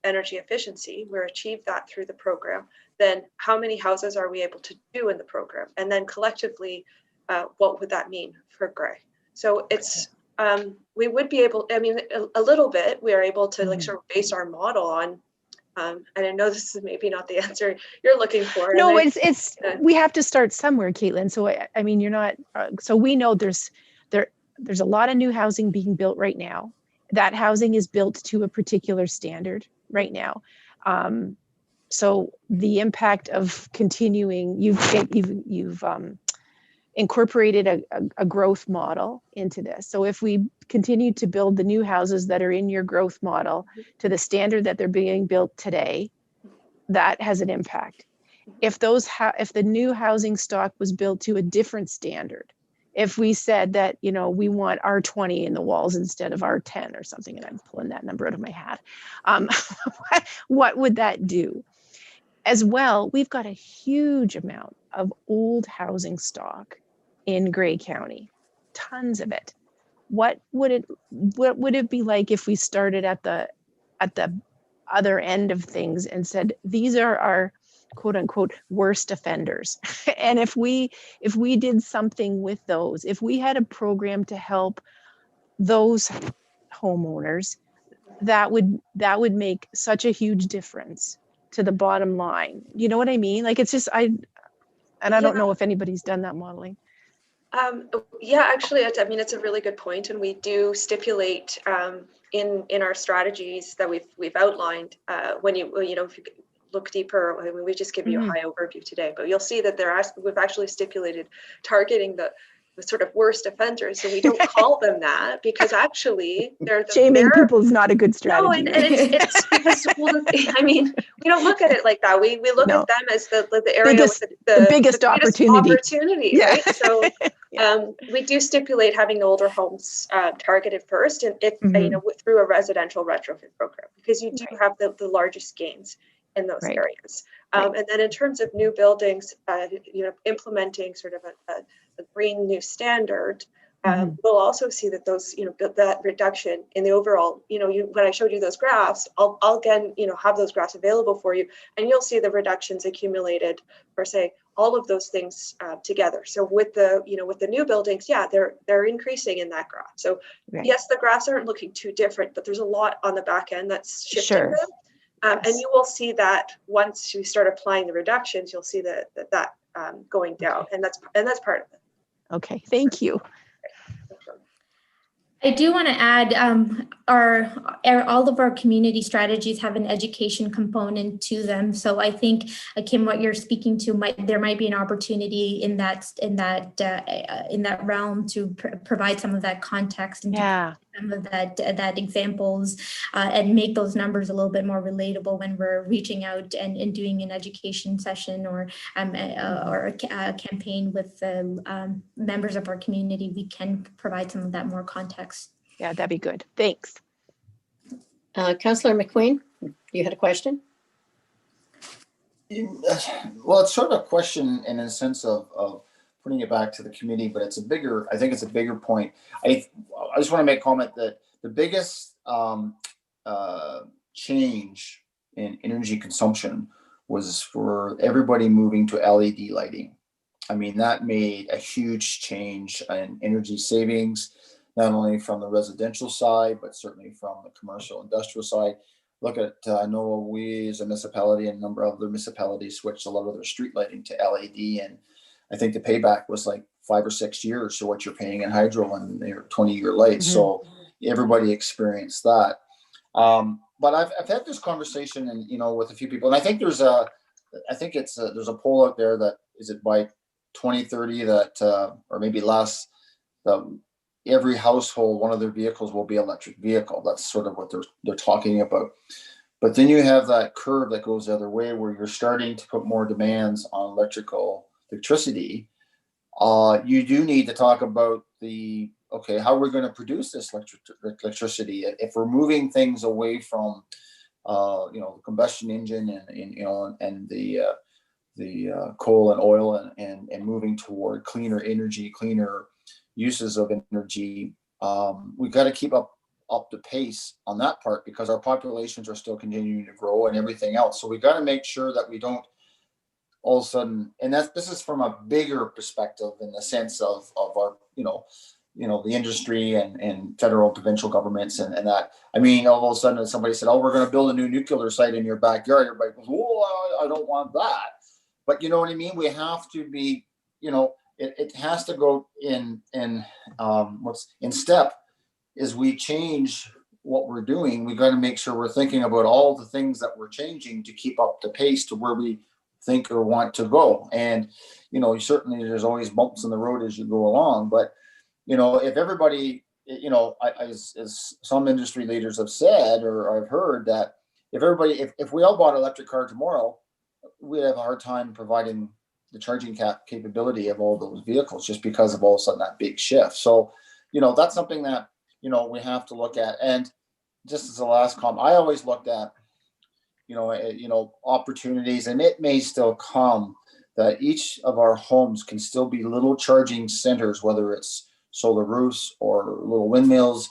energy efficiency, we achieved that through the program, then how many houses are we able to do in the program? And then collectively, what would that mean for Gray? So it's, we would be able, I mean, a little bit, we are able to like sort of base our model on, and I know this is maybe not the answer you're looking for.
No, it's we have to start somewhere, Caitlin. So I mean, you're not, so we know there's a lot of new housing being built right now. That housing is built to a particular standard right now. So the impact of continuing, you've incorporated a growth model into this. So if we continue to build the new houses that are in your growth model to the standard that they're being built today, that has an impact. If the new housing stock was built to a different standard, if we said that, you know, we want R20 in the walls instead of R10 or something, and I'm pulling that number out of my hat, what would that do? As well, we've got a huge amount of old housing stock in Grey County, tons of it. What would it be like if we started at the other end of things and said, these are our quote unquote worst offenders? And if we did something with those, if we had a program to help those homeowners, that would make such a huge difference to the bottom line. You know what I mean? Like, it's just, I don't know if anybody's done that modeling.
Yeah, actually, I mean, it's a really good point, and we do stipulate in our strategies that we've outlined. When you know, if you look deeper, I mean, we just give you a high overview today, but you'll see that we've actually stipulated targeting the sort of worst offenders. So we don't call them that because actually they're
shaming people is not a good strategy.
No, and it's because, well, I mean, we don't look at it like that. We look at them as the area with the
biggest opportunity.
Yeah. Right? So we do stipulate having the older homes targeted first, and if you know, through a residential retrofit program, because you do have the largest gains in those areas. And then in terms of new buildings, you know, implementing sort of a green new standard, we'll also see that those, you know, that reduction in the overall, you know, when I showed you those graphs, I'll again, you know, have those graphs available for you, and you'll see the reductions accumulated for, say, all of those things together. So with the, you know, with the new buildings, yeah, they're increasing in that graph. So yes, the graphs aren't looking too different, but there's a lot on the back end that's shifting them. And you will see that once you start applying the reductions, you'll see that going down, and that's part of it.
Okay, thank you.
I do want to add, all of our community strategies have an education component to them. So I think, Kim, what you're speaking to there might be an opportunity in that realm to provide some of that context and some of that examples and make those numbers a little bit more relatable when we're reaching out and doing an education session or a campaign with the members of our community. We can provide some of that more context.
Yeah, that'd be good. Thanks.
Councillor McQueen, you had a question?
Well, it's sort of a question in a sense of putting it back to the committee, but it's I think it's a bigger point. I just want to make a comment that the biggest change in energy consumption was for everybody moving to LED lighting. I mean, that made a huge change in energy savings, not only from the residential side, but certainly from the commercial industrial side. Look at, I know we as a municipality and a number of other municipalities switched a lot of their street lighting to LED. And I think the payback was like 5 or 6 years. So what you're paying in hydro and their 20-year lights.
Mhm.
So everybody experienced that. But I've had this conversation and, with a few people, and I think there's a poll out there that is it by 2030 that, or maybe less, that every household, one of their vehicles will be electric vehicle. That's sort of what they're talking about. But then you have that curve that goes the other way where you're starting to put more demands on electricity. You do need to talk about how we're going to produce this electricity. If we're moving things away from, the combustion engine and the coal and oil and moving toward cleaner energy, cleaner uses of energy, we've got to keep up the pace on that part because our populations are still continuing to grow and everything else. So we've got to make sure that we don't all of a sudden, and this is from a bigger perspective in the sense of our, the industry and federal, provincial governments and that. I mean, all of a sudden somebody said, "Oh, we're going to build a new nuclear site in your backyard." Everybody goes, "Oh, I don't want that." But you know what I mean? We have to be, it has to go in what's in step is we change what we're doing. We got to make sure we're thinking about all the things that we're changing to keep up the pace to where we think or want to go. And, certainly there's always bumps in the road as you go along, but, if everybody, as some industry leaders have said, or I've heard that if we all bought an electric car tomorrow, we'd have a hard time providing the charging capability of all those vehicles just because of all of a sudden that big shift. So, that's something that, we have to look at. And just as a last comment, I always looked at, opportunities, and it may still come that each of our homes can still be little charging centers, whether it's solar roofs or little windmills.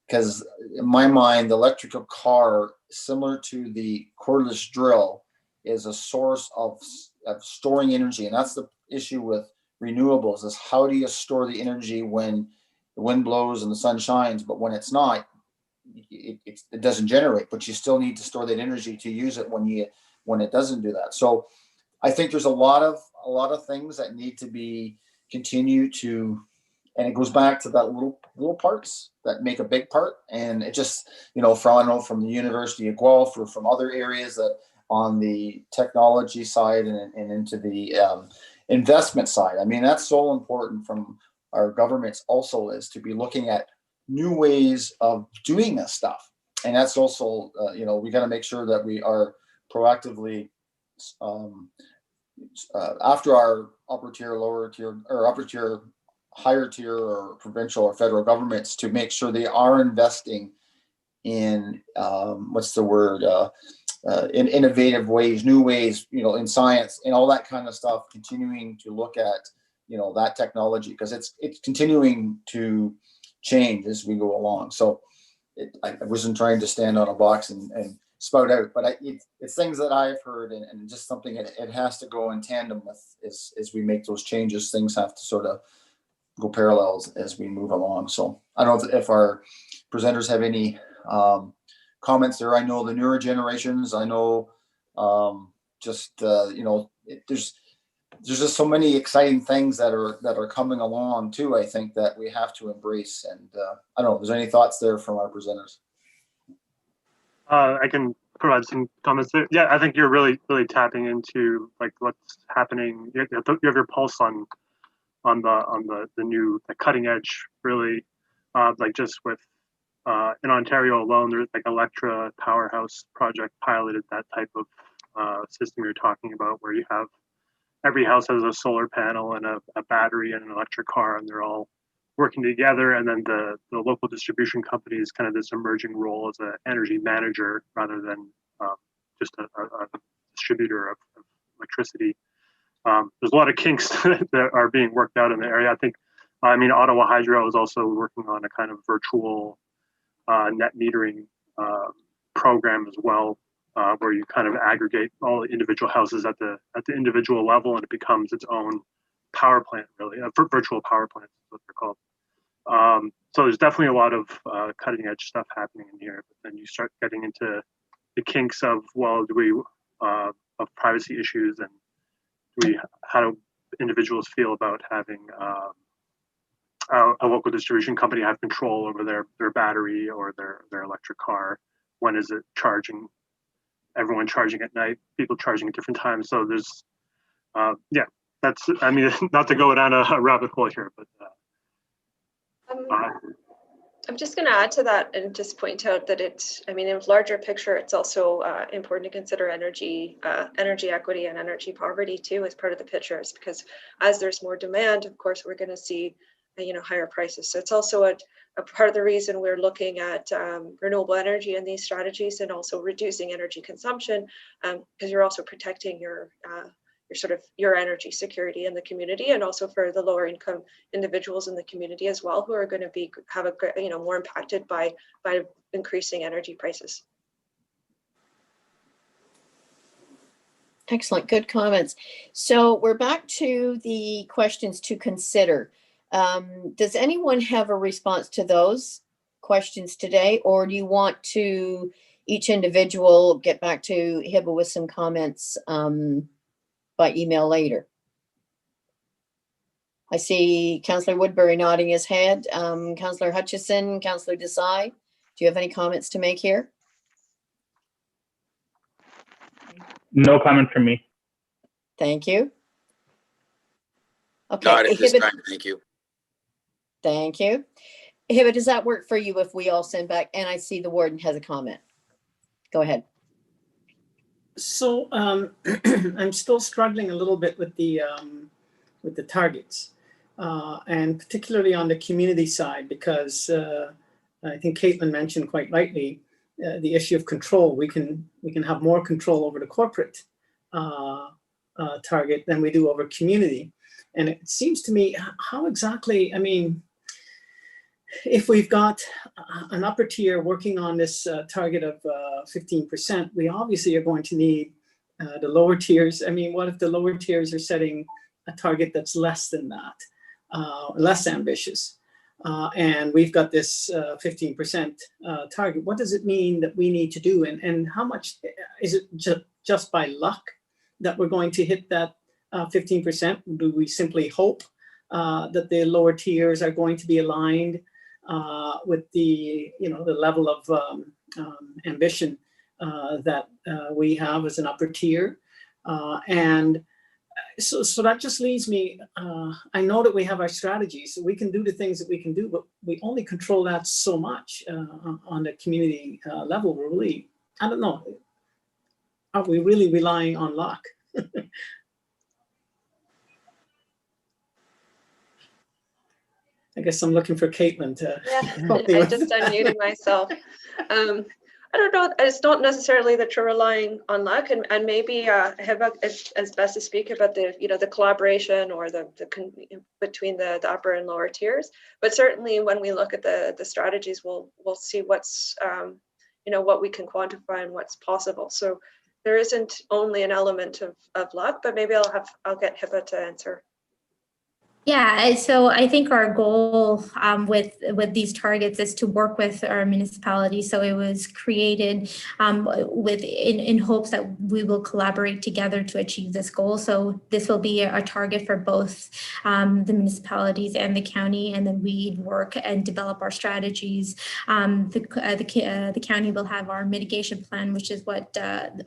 Because in my mind, the electrical car, similar to the cordless drill, is a source of storing energy. And that's the issue with renewables is how do you store the energy when the wind blows and the sun shines, but when it's not, it doesn't generate, but you still need to store that energy to use it when it doesn't do that. So I think there's a lot of things that need to be continue to, and it goes back to that little parts that make a big part. And it just, from the University of Guelph or from other areas that on the technology side and into the investment side. I mean, that's so important from our governments also is to be looking at new ways of doing this stuff. And that's also, we got to make sure that we are proactively after our upper tier, lower tier, or upper tier, higher tier, or provincial or federal governments to make sure they are investing in in innovative ways, new ways, in science and all that kind of stuff, continuing to look at, that technology because it's continuing to change as we go along. So I wasn't trying to stand on a box and spout out, but it's things that I've heard and just something it has to go in tandem with as we make those changes. Things have to sort of go parallels as we move along. So I don't know if our presenters have any comments there. I know the newer generations, I know there's just so many exciting things that are coming along too. I think that we have to embrace. And I don't know. Is there any thoughts there from our presenters?
I can provide some comments there. Yeah, I think you're really, really tapping into like what's happening. You have your pulse on the new cutting edge. Really, like just with in Ontario alone, there's like Electra Powerhouse project piloted that type of system you're talking about, where you have every house has a solar panel and a battery and an electric car, and they're all working together. And then the local distribution company is kind of this emerging role as an energy manager rather than just a distributor of electricity. There's a lot of kinks that are being worked out in the area. Ottawa Hydro is also working on a kind of virtual net metering program as well, where you kind of aggregate all the individual houses at the individual level, and it becomes its own power plant, really, a virtual power plant is what they're called. So there's definitely a lot of cutting edge stuff happening in here, but then you start getting into the kinks of, well, do we of privacy issues, and how do individuals feel about having a local distribution company have control over their battery or their electric car? When is it charging? Everyone charging at night, people charging at different times. So there's, yeah, that's, I mean, not to go down a rabbit hole here, but.
I'm just going to add to that and just point out that it's, I mean, in a larger picture, it's also important to consider energy equity and energy poverty too as part of the pictures, because as there's more demand, of course, we're going to see, higher prices. So it's also a part of the reason we're looking at renewable energy in these strategies, and also reducing energy consumption, because you're also protecting your energy security in the community, and also for the lower income individuals in the community as well, who are going to more impacted by increasing energy prices.
Excellent, good comments. So we're back to the questions to consider. Does anyone have a response to those questions today, or do you want to each individual get back to Hiba with some comments by email later? I see Councillor Woodbury nodding his head. Councillor Hutchison, Councillor Desai, do you have any comments to make here?
No comment from me.
Thank you. Okay.
Not at this time, thank you.
Thank you. Hiba, does that work for you if we all send back? And I see the warden has a comment. Go ahead.
So I'm still struggling a little bit with the targets, and particularly on the community side, because I think Caitlin mentioned quite rightly the issue of control. We can have more control over the corporate target than we do over community. And it seems to me, how exactly, I mean, if we've got an upper tier working on this target of 15%, we obviously are going to need the lower tiers. I mean, what if the lower tiers are setting a target that's less than that, less ambitious? And we've got this 15% target. What does it mean that we need to do? And how much is it just by luck that we're going to hit that 15%? Do we simply hope that the lower tiers are going to be aligned with the the level of ambition that we have as an upper tier? And so that just leaves me, I know that we have our strategies, so we can do the things that we can do, but we only control that so much on the community level. We're really, I don't know, are we really relying on luck? I guess I'm looking for Caitlin to.
Yeah, I just unmuted myself. I don't know. It's not necessarily that you're relying on luck, and maybe Hiba is best to speak about the the collaboration or between the upper and lower tiers. But certainly, when we look at the strategies, we'll see what's what we can quantify and what's possible. So there isn't only an element of luck, but maybe I'll get Hiba to answer.
Yeah, so I think our goal with these targets is to work with our municipalities. So it was created in hopes that we will collaborate together to achieve this goal. So this will be a target for both the municipalities and the county, and then we work and develop our strategies. The county will have our mitigation plan, which is what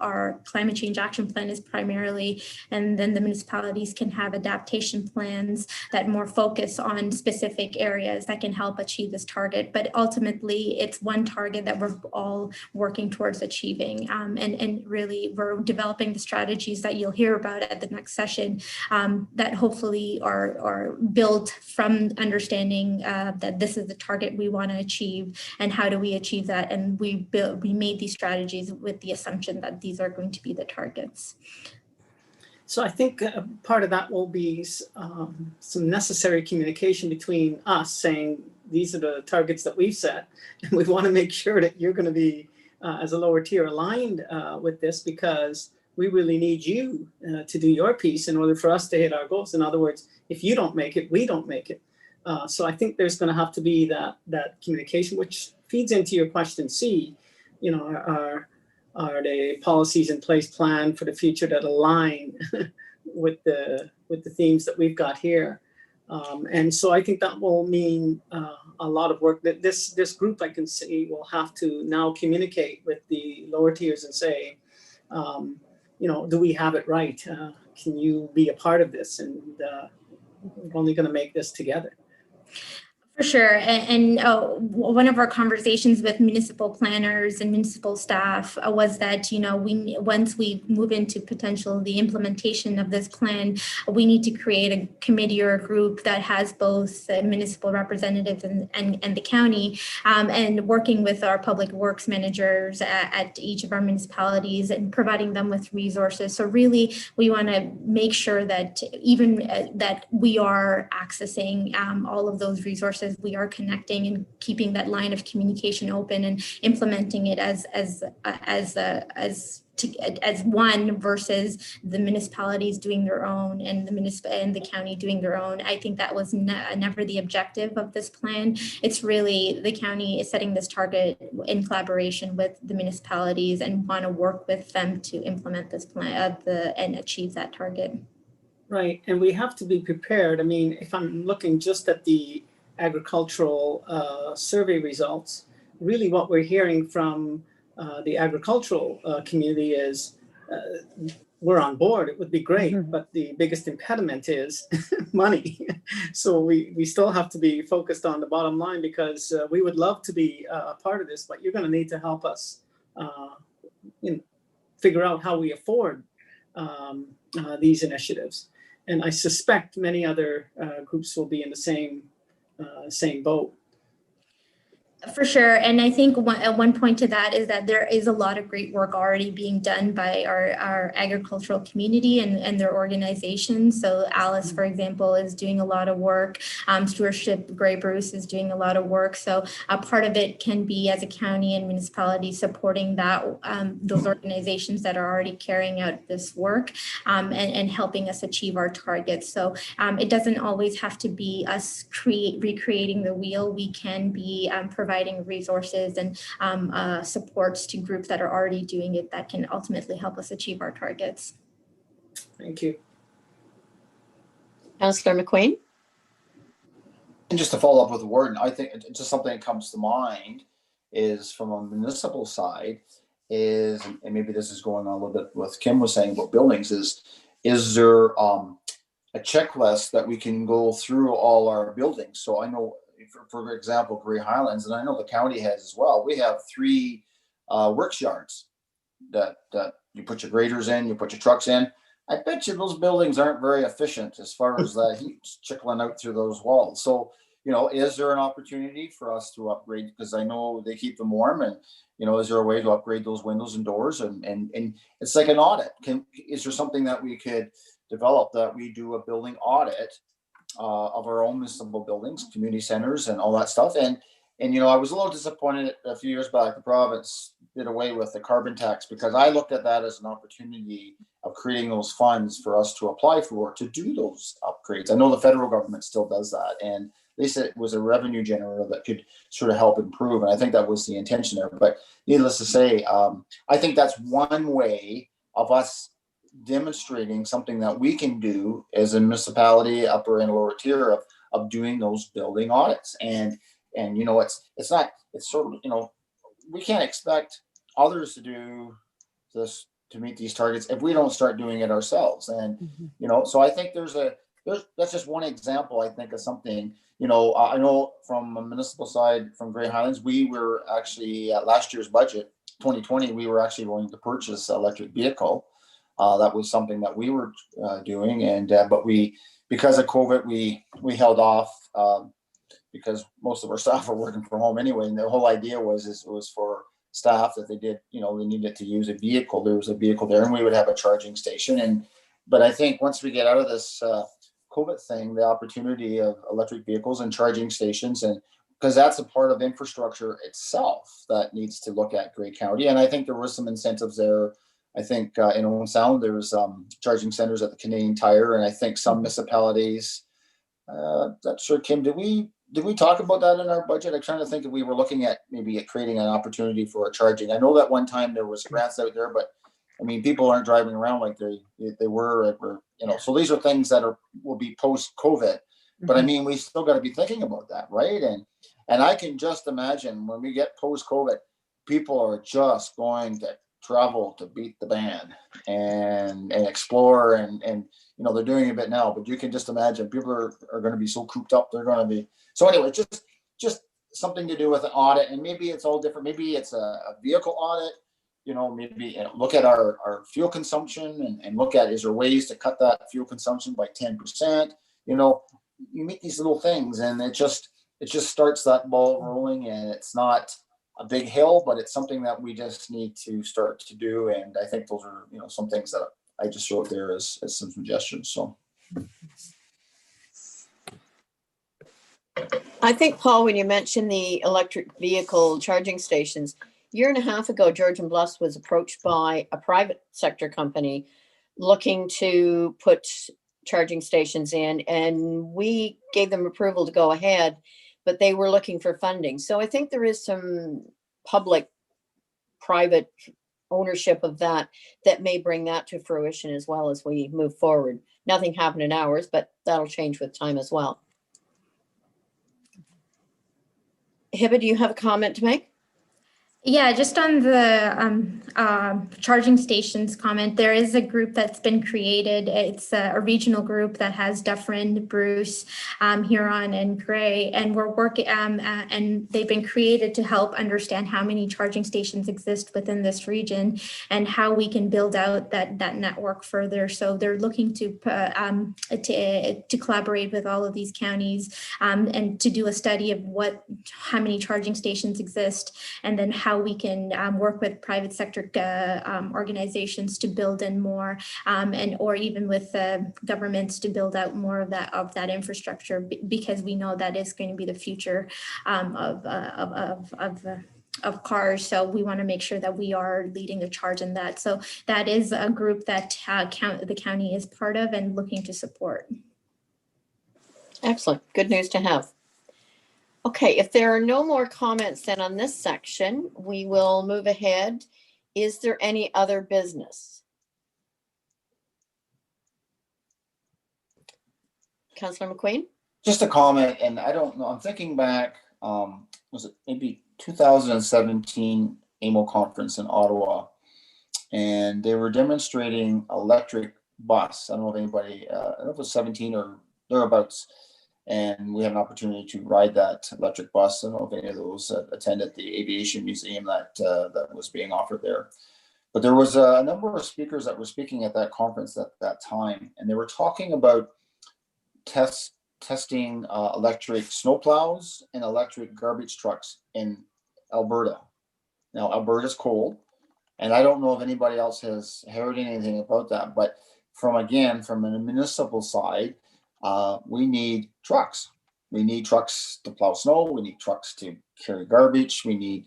our climate change action plan is primarily, and then the municipalities can have adaptation plans that more focus on specific areas that can help achieve this target. But ultimately, it's one target that we're all working towards achieving. And really, we're developing the strategies that you'll hear about at the next session that hopefully are built from understanding that this is the target we want to achieve and how do we achieve that. And we made these strategies with the assumption that these are going to be the targets.
So I think part of that will be some necessary communication between us saying, these are the targets that we've set, and we want to make sure that you're going to be as a lower tier aligned with this, because we really need you to do your piece in order for us to hit our goals. In other words, if you don't make it, we don't make it. So I think there's going to have to be that communication, which feeds into your question C. You know, are the policies in place planned for the future that align with the themes that we've got here? And so I think that will mean a lot of work that this group, I can see, will have to now communicate with the lower tiers and say, you know, do we have it right? Can you be a part of this? And we're only going to make this together.
For sure. And one of our conversations with municipal planners and municipal staff was that, you know, once we move into the implementation of this plan, we need to create a committee or a group that has both municipal representatives and the county, and working with our public works managers at each of our municipalities and providing them with resources. So really, we want to make sure that even that we are accessing all of those resources. We are connecting and keeping that line of communication open and implementing it as one versus the municipalities doing their own and the county doing their own. I think that was never the objective of this plan. It's really the county is setting this target in collaboration with the municipalities and want to work with them to implement this plan and achieve that target.
Right, and we have to be prepared. I mean, if I'm looking just at the agricultural survey results, really what we're hearing from the agricultural community is we're on board, it would be great, but the biggest impediment is money. So we still have to be focused on the bottom line, because we would love to be a part of this, but you're going to need to help us figure out how we afford these initiatives. And I suspect many other groups will be in the same boat.
For sure. And I think one point to that is that there is a lot of great work already being done by our agricultural community and their organizations. So Alice, for example, is doing a lot of work. Stewardship Grey Bruce is doing a lot of work. So a part of it can be, as a county and municipality, supporting that those organizations that are already carrying out this work and helping us achieve our targets. So it doesn't always have to be us recreating the wheel. We can be providing resources and supports to groups that are already doing it that can ultimately help us achieve our targets.
Thank you.
Councillor McQueen?
And just to follow up with the word, I think just something that comes to mind is from a municipal side is, and maybe this is going on a little bit what Kim was saying about buildings, is there a checklist that we can go through all our buildings? So I know, for example, Grey Highlands, and I know the county has as well, we have 3 works yards that you put your graders in, you put your trucks in. I bet you those buildings aren't very efficient as far as the heat trickling out through those walls. So, you know, is there an opportunity for us to upgrade? Because I know they keep them warm, and, you know, is there a way to upgrade those windows and doors? And it's like an audit. Is there something that we could develop, that we do a building audit of our own municipal buildings, community centers, and all that stuff? And you know, I was a little disappointed a few years back the province did away with the carbon tax, because I looked at that as an opportunity of creating those funds for us to apply for to do those upgrades. I know the federal government still does that, and they said it was a revenue generator that could sort of help improve, and I think that was the intention there. But needless to say, I think that's one way of us demonstrating something that we can do as a municipality, upper and lower tier, of doing those building audits. And you know, it's sort of, you know, we can't expect others to do this, to meet these targets, if we don't start doing it ourselves. And you know, so I think that's just one example, I think, of something. You know, I know from a municipal side, from Grey Highlands, we were actually at last year's budget 2020, we were actually going to purchase an electric vehicle. That was something that we were doing, and but because of COVID, we held off because most of our staff are working from home anyway. And the whole idea was for staff that they did, you know, they needed to use a vehicle. There was a vehicle there, and we would have a charging station. But I think once we get out of this COVID thing, the opportunity of electric vehicles and charging stations, and because that's a part of infrastructure itself that needs to look at Grey County. And I think there was some incentives there. I think in Owen Sound, there's charging centers at the Canadian Tire, and I think some municipalities, not sure, Kim, did we talk about that in our budget? I'm trying to think if we were looking at maybe at creating an opportunity for a charging. I know that one time there was grants out there, but I mean, people aren't driving around like they were, you know, so these are things that will be post-COVID. But I mean, we still got to be thinking about that, right? And I can just imagine when we get post-COVID, people are just going to travel to beat the band and explore and you know, they're doing a bit now, but you can just imagine people are going to be so cooped up. They're going to be, so anyway, just something to do with an audit, and maybe it's all different. Maybe it's a vehicle audit, you know, maybe look at our fuel consumption and look at, is there ways to cut that fuel consumption by 10%? You know, you meet these little things and it just starts that ball rolling, and it's not a big hill, but it's something that we just need to start to do. And I think those are, you know, some things that I just wrote there as some suggestions. So
I think, Paul, when you mentioned the electric vehicle charging stations, a year and a half ago, Georgian Bluffs was approached by a private sector company looking to put charging stations in, and we gave them approval to go ahead, but they were looking for funding. So I think there is some public-private ownership of that may bring that to fruition as well as we move forward. Nothing happened in ours, but that'll change with time as well. Hiba, do you have a comment to make?
Yeah, just on the charging stations comment, there is a group that's been created. It's a regional group that has Dufferin, Bruce, Huron, and Gray, and we're working, and they've been created to help understand how many charging stations exist within this region and how we can build out that network further. So they're looking to collaborate with all of these counties and to do a study of how many charging stations exist, and then how we can work with private sector organizations to build in more, and or even with governments to build out more of that infrastructure, because we know that is going to be the future of cars. So we want to make sure that we are leading the charge in that. So that is a group that the county is part of and looking to support.
Excellent. Good news to have. Okay, if there are no more comments then on this section, we will move ahead. Is there any other business? Councillor McQueen?
just a comment, and I don't know, I'm thinking back, was it maybe 2017 AMO conference in Ottawa, and they were demonstrating electric bus. I don't know if anybody, I don't know if it was 17 or thereabouts, and we had an opportunity to ride that electric bus. I don't know if any of those attended the aviation museum that was being offered there. But there was a number of speakers that were speaking at that conference at that time, and they were talking about testing electric snowplows and electric garbage trucks in Alberta. Now, Alberta's cold, and I don't know if anybody else has heard anything about that, but from a municipal side, we need trucks. We need trucks to plow snow. We need trucks to carry garbage. We need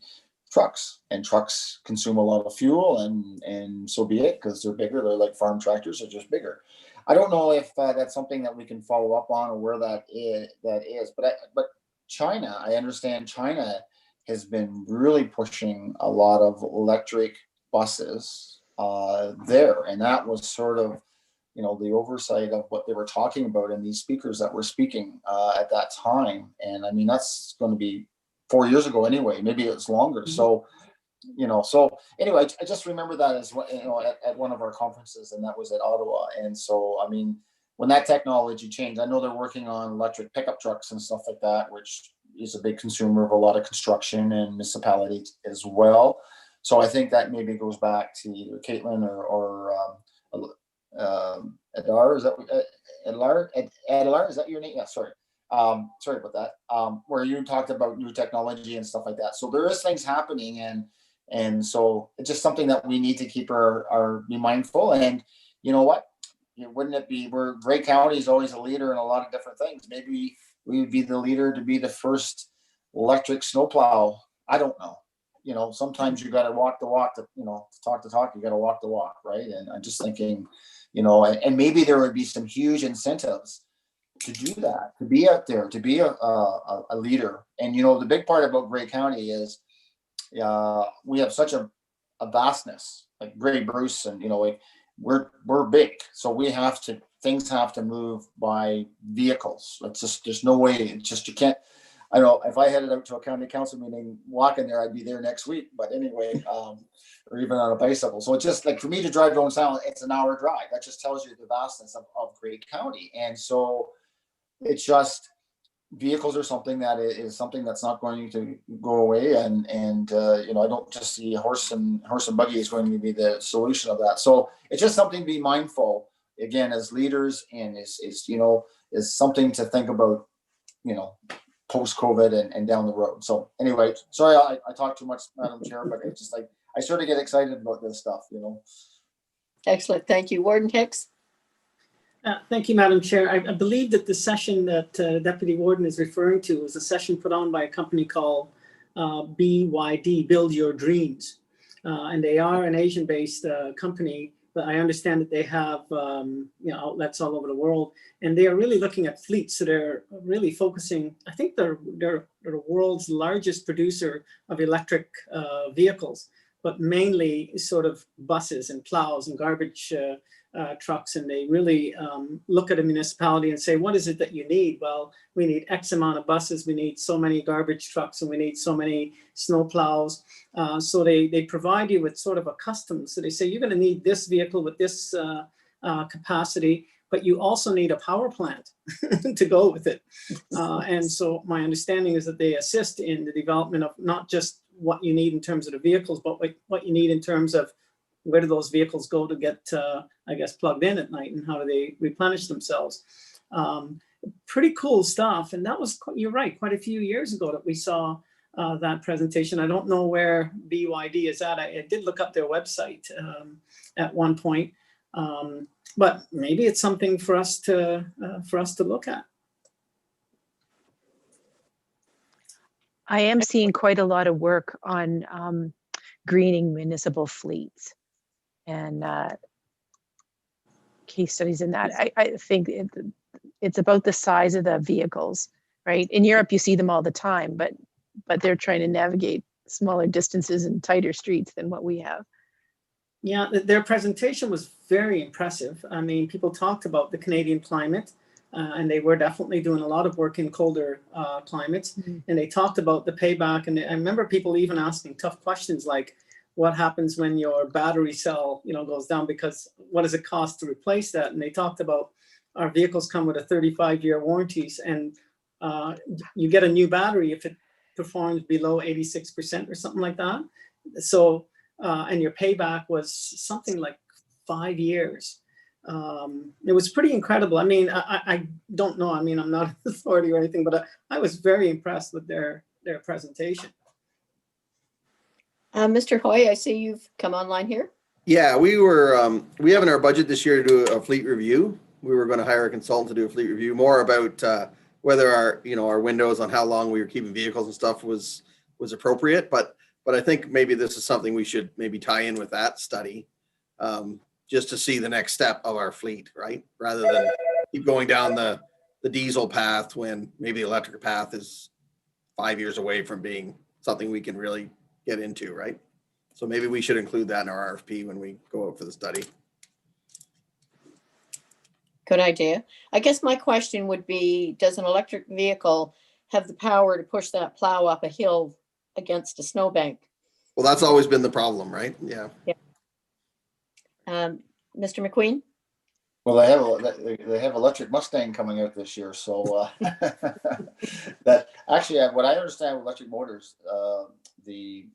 trucks, and trucks consume a lot of fuel, and so be it, because they're bigger. They're like farm tractors, they're just bigger. I don't know if that's something that we can follow up on or where that is. But China, I understand China has been really pushing a lot of electric buses there, and that was sort of, you know, the oversight of what they were talking about and these speakers that were speaking at that time. And I mean, that's going to be 4 years ago anyway, maybe it's longer. Mm-hmm. So, you know, so anyway, I just remember that as, you know, at one of our conferences, and that was at Ottawa. And so, I mean, when that technology changed, I know they're working on electric pickup trucks and stuff like that, which is a big consumer of a lot of construction and municipalities as well. So I think that maybe goes back to either Caitlin or Adar, is that Adar, is that your name? Yeah, sorry. Sorry about that. Where you talked about new technology and stuff like that. So there is things happening, and so it's just something that we need to keep be mindful. And you know what? Wouldn't it be, Grey County is always a leader in a lot of different things. Maybe we would be the leader to be the first electric snowplow, I don't know. You know, sometimes you got to walk the walk to, you know, talk the talk, you got to walk the walk, right? And I'm just thinking, you know, and maybe there would be some huge incentives to do that, to be out there, to be a leader. And, you know, the big part about Grey County is we have such a vastness, like Grey Bruce, and, you know, like we're big. So things have to move by vehicles. It's just, there's no way, it's just, you can't. I don't know, if I headed out to a county council meeting, walking there, I'd be there next week. But anyway, or even on a bicycle. So it's just like, for me to drive downtown, it's an hour drive. That just tells you the vastness of Grey County. And so it's just, vehicles are something that is something that's not going to go away. And you know, I don't just see horse and buggy is going to be the solution of that. So it's just something to be mindful, again, as leaders, and is you know, is something to think about, you know, post-COVID and down the road. So anyway, sorry, I talked too much, Madam Chair, but it's just like, I sort of get excited about this stuff, you know.
Excellent. Thank you. Warden Hicks.
Thank you, Madam Chair. I believe that the session that Deputy Warden is referring to is a session put on by a company called BYD, Build Your Dreams. And they are an Asian-based company, but I understand that they have you know, outlets all over the world, and they are really looking at fleets. So they're really focusing. I think they're the world's largest producer of electric vehicles, but mainly sort of buses and plows and garbage trucks. And they really look at a municipality and say, what is it that you need? Well, we need X amount of buses, we need so many garbage trucks, and we need so many snow plows. So they provide you with sort of a custom. So they say, you're going to need this vehicle with this capacity, but you also need a power plant to go with it. And so my understanding is that they assist in the development of not just what you need in terms of the vehicles, but what you need in terms of where do those vehicles go to get, I guess, plugged in at night, and how do they replenish themselves? Pretty cool stuff. And that was, you're right, quite a few years ago that we saw that presentation. I don't know where BYD is at. I did look up their website at one point, but maybe it's something for us to look at.
I am seeing quite a lot of work on greening municipal fleets and case studies in that. I think it's about the size of the vehicles, right? In Europe, you see them all the time, but they're trying to navigate smaller distances and tighter streets than what we have.
Yeah, their presentation was very impressive. I mean, people talked about the Canadian climate, and they were definitely doing a lot of work in colder climates. Mm-hmm. And they talked about the payback. And I remember people even asking tough questions like, what happens when your battery cell, you know, goes down, because what does it cost to replace that? And they talked about our vehicles come with a 35-year warranties, and you get a new battery if it performs below 86% or something like that. So, and your payback was something like 5 years. It was pretty incredible. I mean, I don't know. I mean, I'm not an authority or anything, but I was very impressed with their presentation.
Mr. Hoy, I see you've come online here.
Yeah, we have in our budget this year to do a fleet review. We were going to hire a consultant to do a fleet review, more about whether our windows on how long we were keeping vehicles and stuff was appropriate. But I think maybe this is something we should maybe tie in with that study, just to see the next step of our fleet, right? Rather than keep going down the diesel path when maybe the electric path is 5 years away from being something we can really get into, right? So maybe we should include that in our RFP when we go out for the study.
Good idea. I guess my question would be, does an electric vehicle have the power to push that plow up a hill against a snowbank?
Well, that's always been the problem, right? Yeah.
Mr. McQueen?
Well, they have electric Mustang coming out this year, so that actually, what I understand with electric motors, the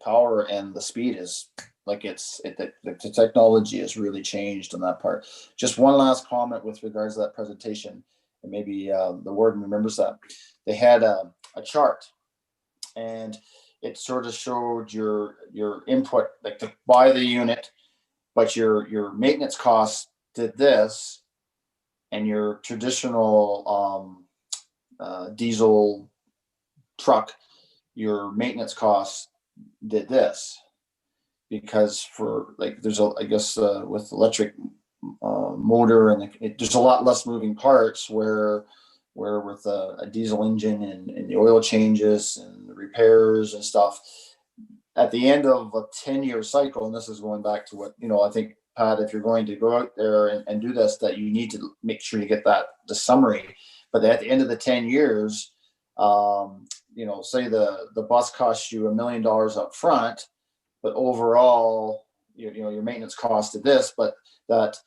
power and the speed is like the technology has really changed on that part. Just one last comment with regards to that presentation, and maybe the warden remembers that they had a chart, and it sort of showed your input, like to buy the unit, but your maintenance costs did this, and your traditional diesel truck, your maintenance costs did this. Because for like, there's a, I guess with electric motor and there's a lot less moving parts where with a diesel engine and the oil changes and the repairs and stuff, at the end of a 10-year cycle, and this is going back to what, I think, Pat, if you're going to go out there and do this, that you need to make sure you get the summary. But at the end of the 10 years, say the bus costs you $1 million up front, but overall, your maintenance cost of this, but that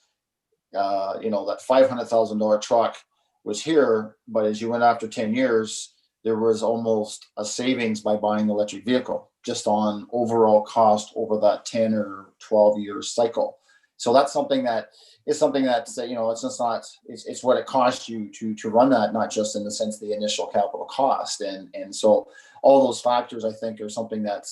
that $500,000 truck was here, but as you went after 10 years, there was almost a savings by buying the electric vehicle just on overall cost over that 10 or 12 year cycle. So that's something that is something that, it's just not, it's what it costs you to run that, not just in the sense of the initial capital cost. And so all those factors, I think, are something that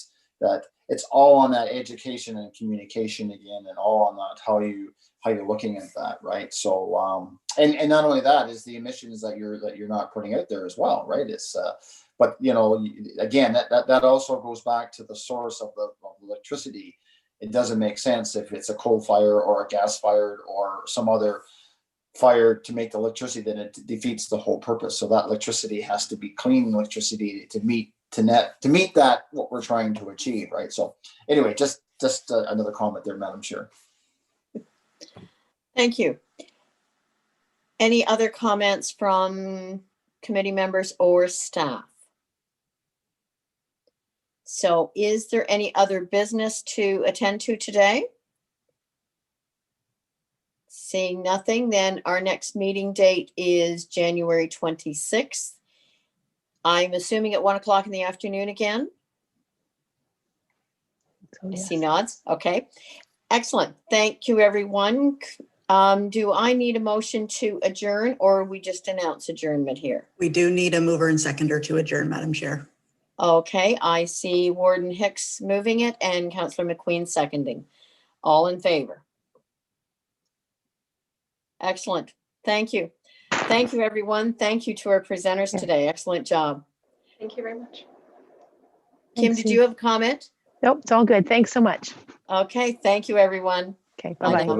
it's all on that education and communication again, and all on that, how you're looking at that, right? So and not only that is the emissions that you're not putting out there as well, right? It's but again, that also goes back to the source of the electricity. It doesn't make sense if it's a coal fire or a gas fired or some other fire to make the electricity, then it defeats the whole purpose. So that electricity has to be clean electricity to meet that what we're trying to achieve, right? So anyway, just another comment there, Madam Chair.
Thank you. Any other comments from committee members or staff? So is there any other business to attend to today? Seeing nothing, then our next meeting date is January 26th. I'm assuming at 1 o'clock in the afternoon again. I see nods. Okay. Excellent. Thank you, everyone. Do I need a motion to adjourn, or we just announce adjournment here?
We do need a mover and seconder to adjourn, Madam Chair.
Okay, I see Warden Hicks moving it and Councillor McQueen seconding. All in favor? Excellent. Thank you. Thank you, everyone. Thank you to our presenters today. Excellent job.
Thank you very much.
Kim,
Thanks,
did you have a comment?
Nope, it's all good. Thanks so much.
Okay, thank you, everyone.
Okay,
Bye
bye-bye.
now.